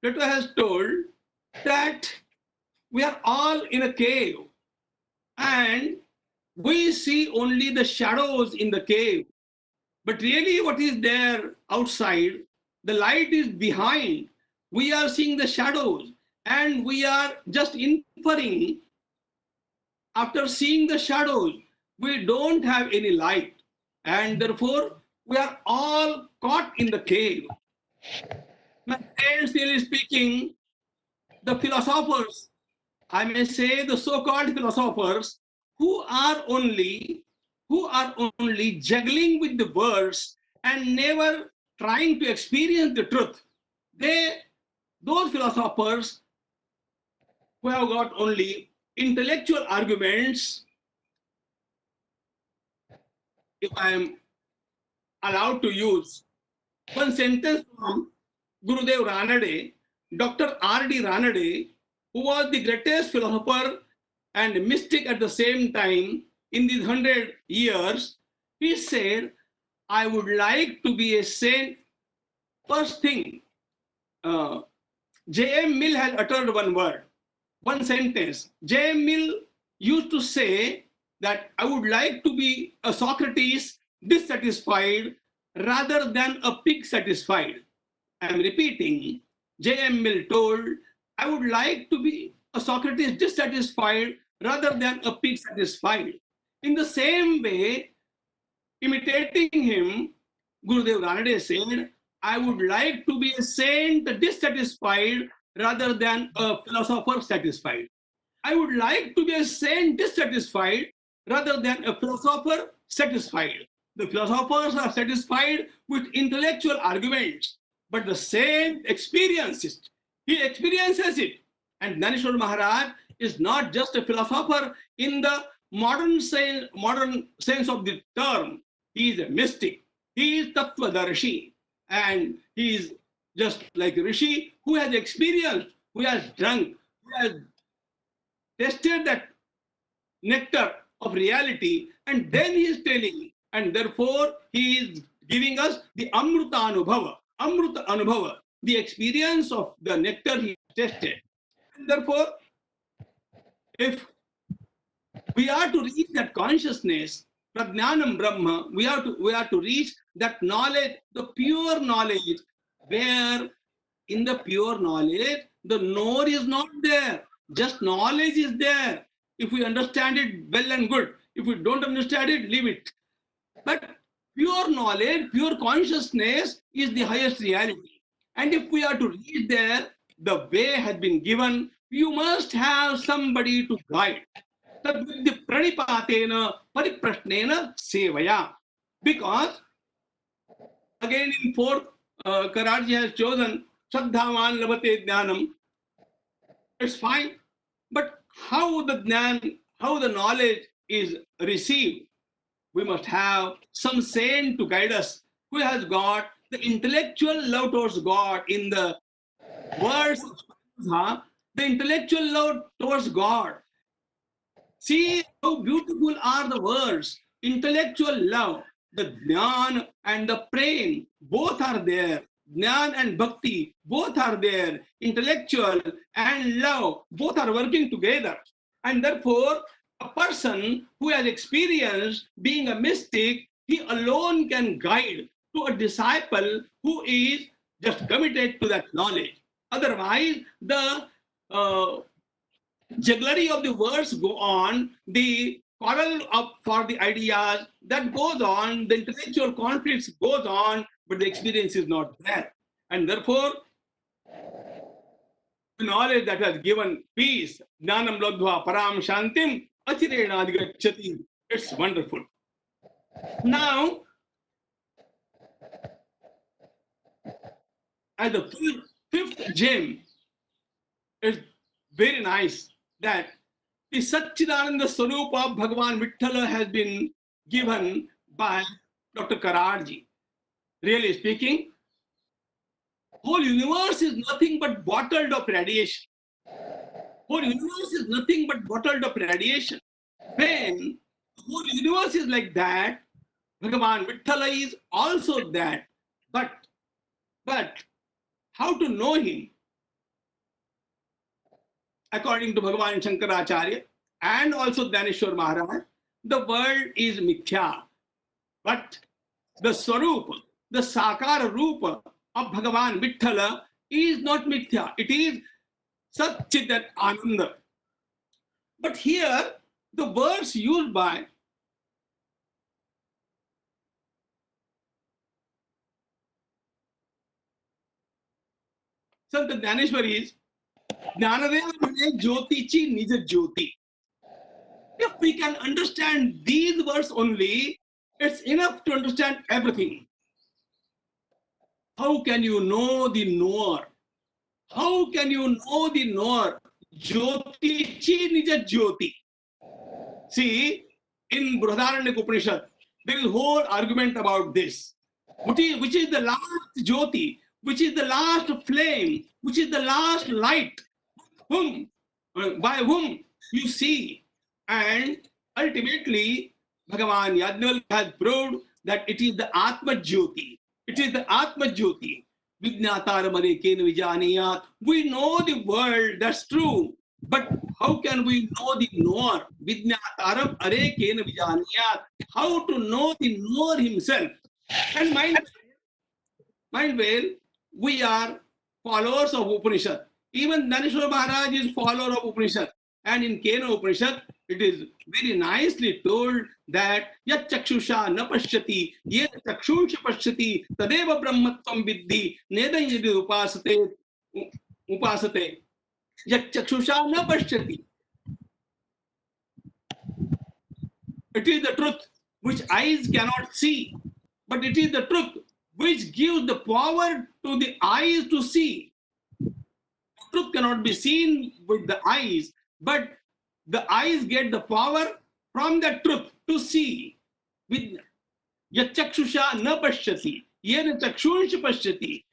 Plato has told that we are all in a cave and we see only the shadows in the cave. But really what is there outside, the light is behind. We are seeing the shadows and we are just inferring. After seeing the shadows, we don't have any light and therefore we are all caught in the cave. My friends, really speaking, the philosophers, I may say the so-called philosophers who are only juggling with the words and never trying to experience the truth. Those philosophers who have got only intellectual arguments, if I am allowed to use one sentence from Gurudev Ranade, Dr. R.D. Ranade, who was the greatest philosopher and mystic at the same time in these 100 years, he said, I would like to be a saint. First thing, J.M. Mill has uttered one word, one sentence. J.M. Mill used to say that I would like to be a Socrates dissatisfied rather than a pig satisfied. I am repeating, J.M. Mill told, I would like to be a Socrates dissatisfied rather than a pig satisfied. In the same way, imitating him, Gurudev Ranade said, I would like to be a saint dissatisfied rather than a philosopher satisfied. I would like to be a saint dissatisfied rather than a philosopher satisfied. The philosophers are satisfied with intellectual arguments, but the saint experiences it. He experiences it. And Dnyaneshwara Maharaj is not just a philosopher in the modern sense of the term. He is a mystic. He is Tattvadarshi. And he is just like a Rishi who has experienced, who has drunk, who has tested that nectar of reality, and then he is telling, and therefore he is giving us the Amruta Anubhava, the experience of the nectar he tested. And therefore, if we are to reach that consciousness, Prajnanam Brahma, we are to reach that knowledge, the pure knowledge, where in the pure knowledge, the knower is not there. Just knowledge is there. If we understand it, well and good. If we don't understand it, leave it. But pure knowledge, pure consciousness is the highest reality. And if we are to reach there, the way has been given. You must have somebody to guide. The pranipatena pariprashnena sevaya. Because again in fourth Karadji has chosen Shraddhavan Labate Jnanam. It's fine. But how the Jnan, how the knowledge is received, we must have some saint to guide us who has got the intellectual love towards God in the words of Spinoza, the intellectual love towards God. See how beautiful are the words. Intellectual love, the Jnana and the Prem, both are there. Jnana and Bhakti, both are there. Intellectual and love, both are working together. And therefore, a person who has experienced being a mystic, he alone can guide to a disciple who is just committed to that knowledge. Otherwise, the jugglery of the words go on, the quarrel up for the ideas that goes on, the intellectual conflicts goes on, but the experience is not there. And therefore, the knowledge that has given peace, jnanam lodhva param shantim atirena adgacchati, it's wonderful. Now, as the fifth gem, it's very nice that the Satchidananda Swarup of Bhagavan Vithala has been given by Dr. Karadji. Really speaking, whole universe is nothing but bottled up radiation. Whole universe is nothing but bottled up radiation. When the whole universe is like that, Bhagavan Vithala is also that. But how to know him? According to Bhagavan Shankaracharya and also Dnyaneshwara Maharaj, the world is mithya. But the Swarupa, the Sakara Rupa of Bhagavan Vithala is not mithya. It is Satchidat Ananda. But here, the words used by Sant Dnyaneshwar is Jnanadeva Mane Jyotichi Nija Jyoti. If we can understand these words only, it's enough to understand everything. How can you know the knower? How can you know the knower? Jyotichi Nija Jyoti. See, in Brihadaranyaka Upanishad, there is a whole argument about this. Which is the last Jyoti, which is the last flame, which is the last light, by whom you see. And ultimately, Bhagavan Yajnavalkya has proved that it is the Atma Jyoti. It is the Atma Jyoti. Vijnataram arekena vijaniyat. We know the world, that's true. But how can we know the knower? Vijnataram arekena vijaniyat. How to know the knower himself? And mind well, we are followers of Upanishad. Even Dnyaneshwara Maharaj is follower of Upanishad. And in Kena Upanishad, it is very nicely told that Yat Chakshusha na pashyati, Yet Chakshusha pashyati, Tadeva Brahmatvam Viddhi, Nedan Yadi Upasate, Yat Chakshusha na pashyati. It is the truth which eyes cannot see, but it is the truth which gives the power to the eyes to see. Truth cannot be seen with the eyes, but the eyes get the power from the truth to see. With Yachakshusha na pashyati, yen chakshunsh pashyati.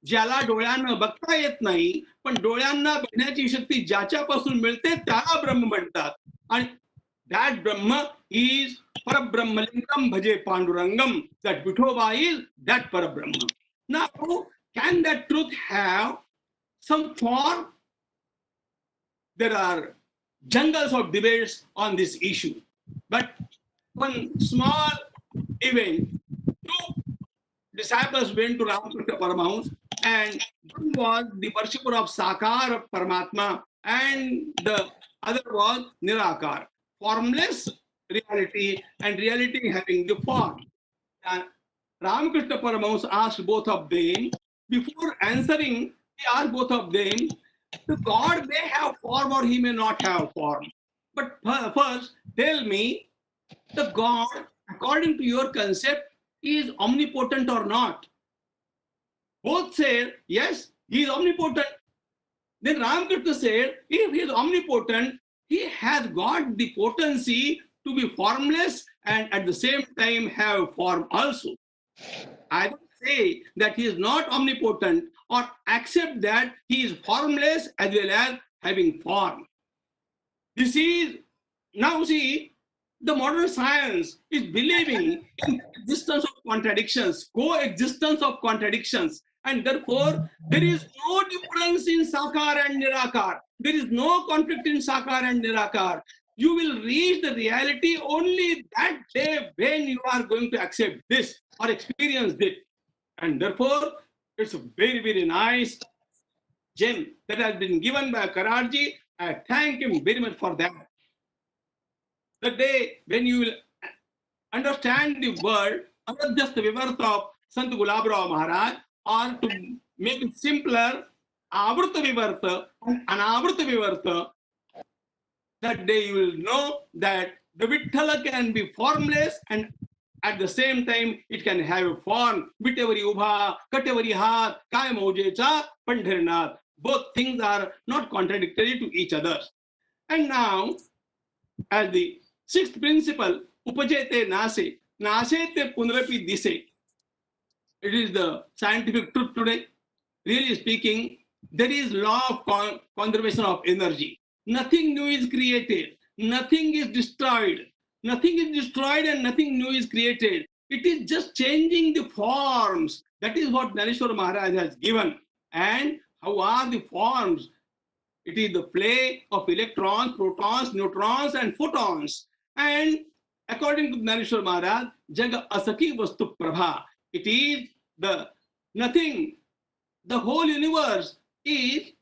ज्याला डोळ्यांना बघता येत नाही पण डोळ्यांना बघण्याची शक्ती ज्याच्यापासून मिळते त्याला ब्रह्म म्हणतात. आणि that Brahma is Parabrahmalingam Bhaje Pandurangam. That Vithoba is that Parabrahma. Now, can that truth have some form? There are jungles of debates on this issue. But one small event, two disciples went to Ramakrishna Paramahansa, and one was the worshipper of Sakar Paramatma, and the other was Nirakar. Formless reality and reality having the form. And Ramakrishna Paramahansa asked both of them, before answering, he asked both of them, the God may have form or he may not have form. But first, tell me, the God, according to your concept, is omnipotent or not? Both said, yes, he is omnipotent. Then Ramakrishna said, if he is omnipotent, he has got the potency to be formless and at the same time have form also. I don't say that he is not omnipotent or accept that he is formless as well as having form. This is, now see, the modern science is believing in existence of contradictions, coexistence of contradictions, and therefore there is no difference in Sakar and Nirakar. There is no conflict in Sakar and Nirakar. You will reach the reality only that day when you are going to accept this or experience this. And therefore, it's a very, very nice gem that has been given by Karadji. I thank him very much for that. The day when you will understand the word, not just the vivarta of Sant Gulabrao Maharaj, or to make it simpler, Avrta Vivarta and Anavrta Vivarta, that day you will know that the Vithala can be formless and at the same time it can have a form. Vitevari Ubha, Katevari Hat, Kaya Mojecha, Pandharinath. Both things are not contradictory to each other. And now, as the sixth principle, Upajete Nase, Nasete Punrapi Dise. It is the scientific truth today. Really speaking, there is law of conservation of energy. Nothing new is created. Nothing is destroyed. Nothing is destroyed and nothing new is created. It is just changing the forms. That is what Dnyaneshwara Maharaj has given. And how are the forms? It is the play of electrons, protons, neutrons, and photons. And according to Dnyaneshwara Maharaj, Jaga Asaki Vastu Prabha. It is the nothing. The whole universe is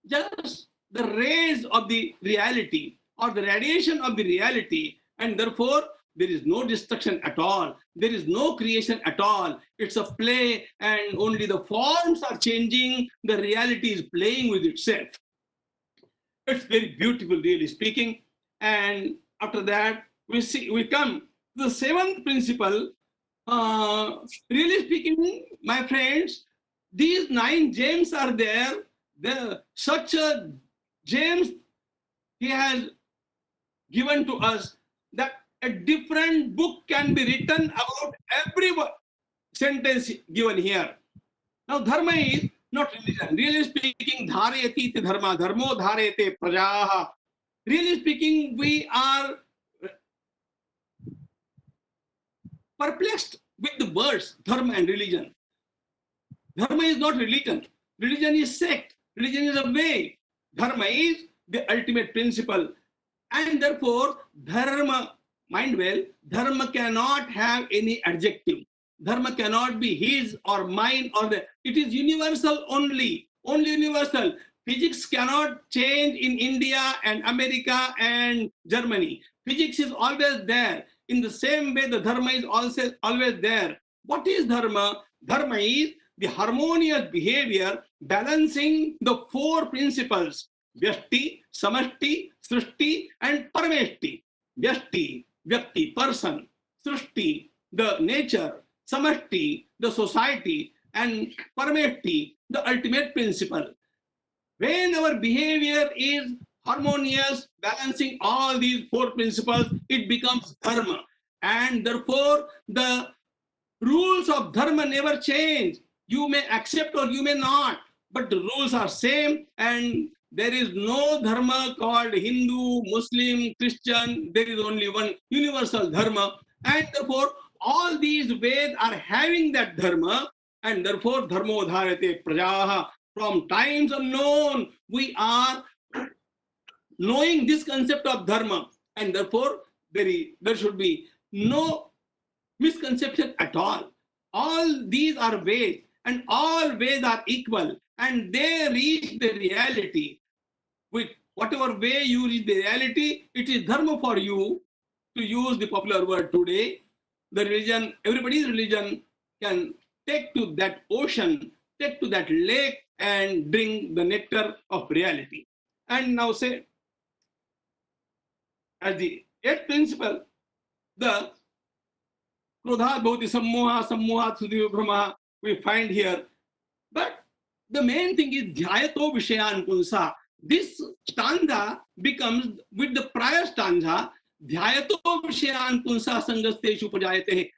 just the rays of the reality or the radiation of the reality, and therefore there is no destruction at all. There is no creation at all. It's a play, and only the forms are changing. The reality is playing with itself. It's very beautiful, really speaking. And after that, we come to the seventh principle. Really speaking, my friends, these 9 gems are there. Such a gems he has given to us that a different book can be written about every sentence given here. Now, dharma is not religion. Really speaking, dharayati iti dharma, dharmo dharayate prajaha. Really speaking, we are perplexed with the words dharma and religion. Dharma is not religion. Religion is sect. Religion is a way. Dharma is the ultimate principle. And therefore, dharma, mind well, dharma cannot have any adjective. Dharma cannot be his or mine or the. It is universal only. Only universal. Physics cannot change in India and America and Germany. Physics is always there. In the same way, the dharma is also always there. What is dharma? Dharma is the harmonious behavior balancing the 4 principles: Vyashti, Samashti, Srishti, and Parameshti. Vyashti, Vyakti, person; Srishti, the nature; Samashti, the society; and Parameshti, the ultimate principle. When our behavior is harmonious, balancing all these 4 principles, it becomes dharma. And therefore, the rules of dharma never change. You may accept or you may not, but the rules are same, and there is no dharma called Hindu, Muslim, Christian. There is only one universal dharma, and therefore all these Veds are having that dharma, and therefore dharmo dharate prajaha. From times unknown, we are knowing this concept of dharma, and therefore there should be no misconception at all. All these are Veds, and all Veds are equal, and they reach the reality. With whatever way you reach the reality, it is dharma for you, to use the popular word today. The religion, everybody's religion can take to that ocean, take to that lake, and drink the nectar of reality. And now say, as the 8th principle, the Krodhat Bhavati Sammoha, Sammohat Sudhiyo Brahma, we find here But the main thing is dhyato vishayan punsa. This stanza becomes with the prior stanza, dhyato vishayan punsa sangasteshu pajayate.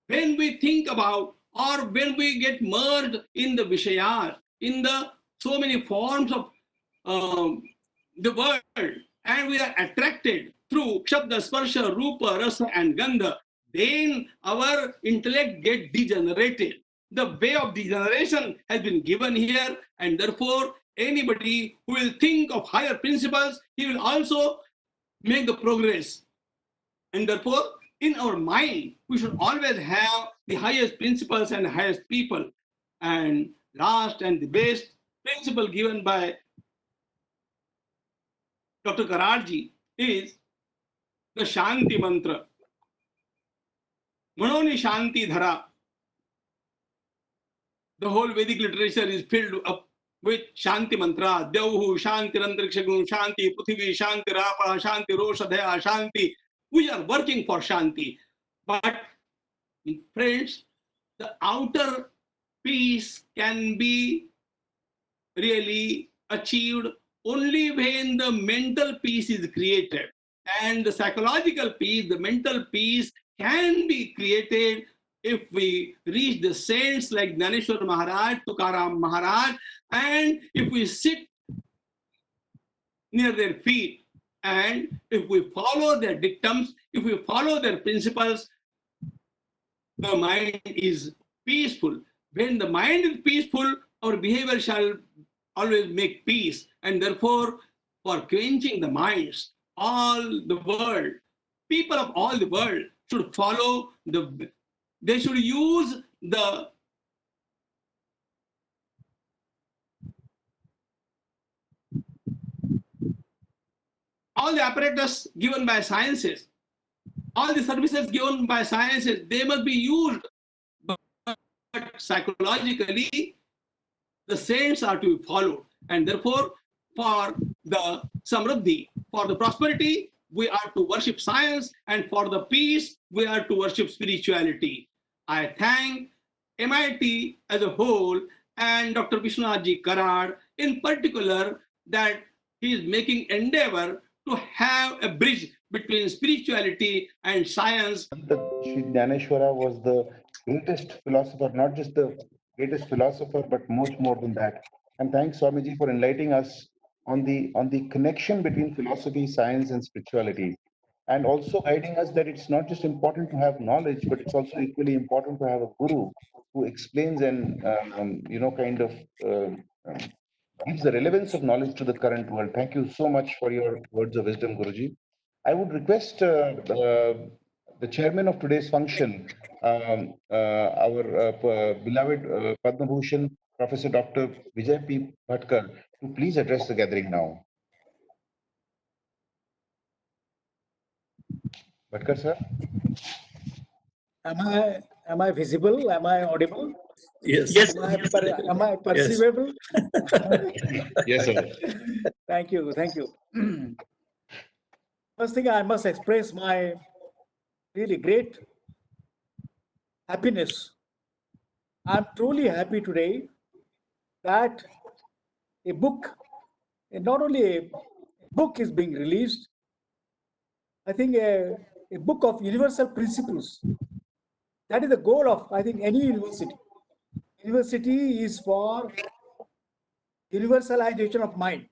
When we think about or when we get merged in the vishayas, in the so many forms of the world, and we are attracted through Shabda, Sparsha, Rupa, Rasa, and Gandha, then our intellect gets degenerated. The way of degeneration has been given here, and therefore, anybody who will think of higher principles, he will also make the progress. And therefore, in our mind, we should always have the highest principles and highest people. And last and the best principle given by Dr. Karadji is the Shanti Mantra. Manoni Shanti Dhara. The whole Vedic literature is filled up with Shanti Mantra. Devhu, Shanti Rantrikshagun, Shanti, Prithvi, Shanti Rapa, Shanti Roshadaya, Shanti. We are working for Shanti. But friends, the outer peace can be really achieved only when the mental peace is created. And the psychological peace, the mental peace can be created if we reach the saints like Dnyaneshwara Maharaj, Tukaram Maharaj, and if we sit near their feet, and if we follow their dictums, if we follow their principles, the mind is peaceful. When the mind is peaceful, our behavior shall always make peace. And therefore, for quenching the minds, all the world, people of all the world should follow they should use all the apparatus given by sciences, all the services given by sciences, they must be used. But psychologically, the saints are to be followed. And therefore, for the samruddhi, for the prosperity, we are to worship science, and for the peace, we are to worship spirituality. I thank MIT as a whole and Dr. Vishwanath D Karad in particular that he is making endeavor to have a bridge between spirituality and science. Sri Dynaneshwara was the greatest philosopher, not just the greatest philosopher, but much more than that. And thanks, Swamiji, for enlightening us on the connection between philosophy, science, and spirituality, and also guiding us that it's not just important to have knowledge, but it's also equally important to have a guru who explains and kind of gives the relevance of knowledge to the current world. Thank you so much for your words of wisdom, Guruji. I would request the chairman of today's function, our beloved Padma Bhushan, Professor Dr. Vijay P. Bhatkar, to please address the gathering now. Bhatkar, sir? Am I visible? Am I audible? Yes. Yes. Am I perceivable? Yes, sir. Thank you. Thank you. First thing, I must express my really great happiness. I'm truly happy today that a book, not only a book is being released, I think a book of universal principles. That is the goal of, I think, any university. University is for universalization of mind.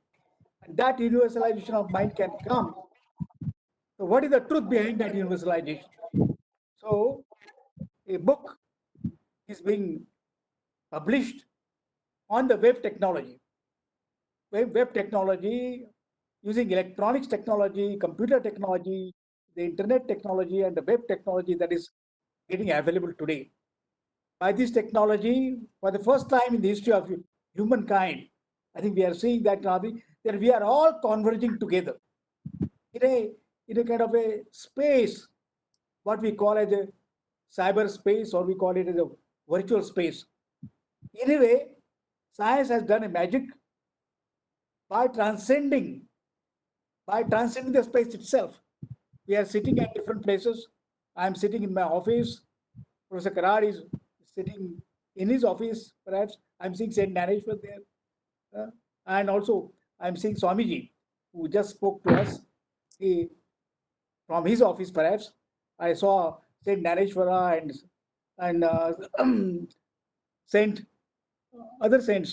And that universalization of mind can come. So what is the truth behind that universalization? So a book is being published on the web technology. Web technology, using electronics technology, computer technology, the internet technology, and the web technology that is getting available today. By this technology, for the first time in the history of humankind, I think we are seeing that now that we are all converging together in a kind of a space, what we call as a cyberspace, or we call it as a virtual space. In a way, science has done a magic by transcending the space itself. We are sitting at different places. I am sitting in my office. Professor Karad is sitting in his office, perhaps I'm seeing Saint Dnyaneshwar there, and also I'm seeing Swamiji, who just spoke to us. From his office, perhaps I saw Saint Dnyaneshwara and Saint other saints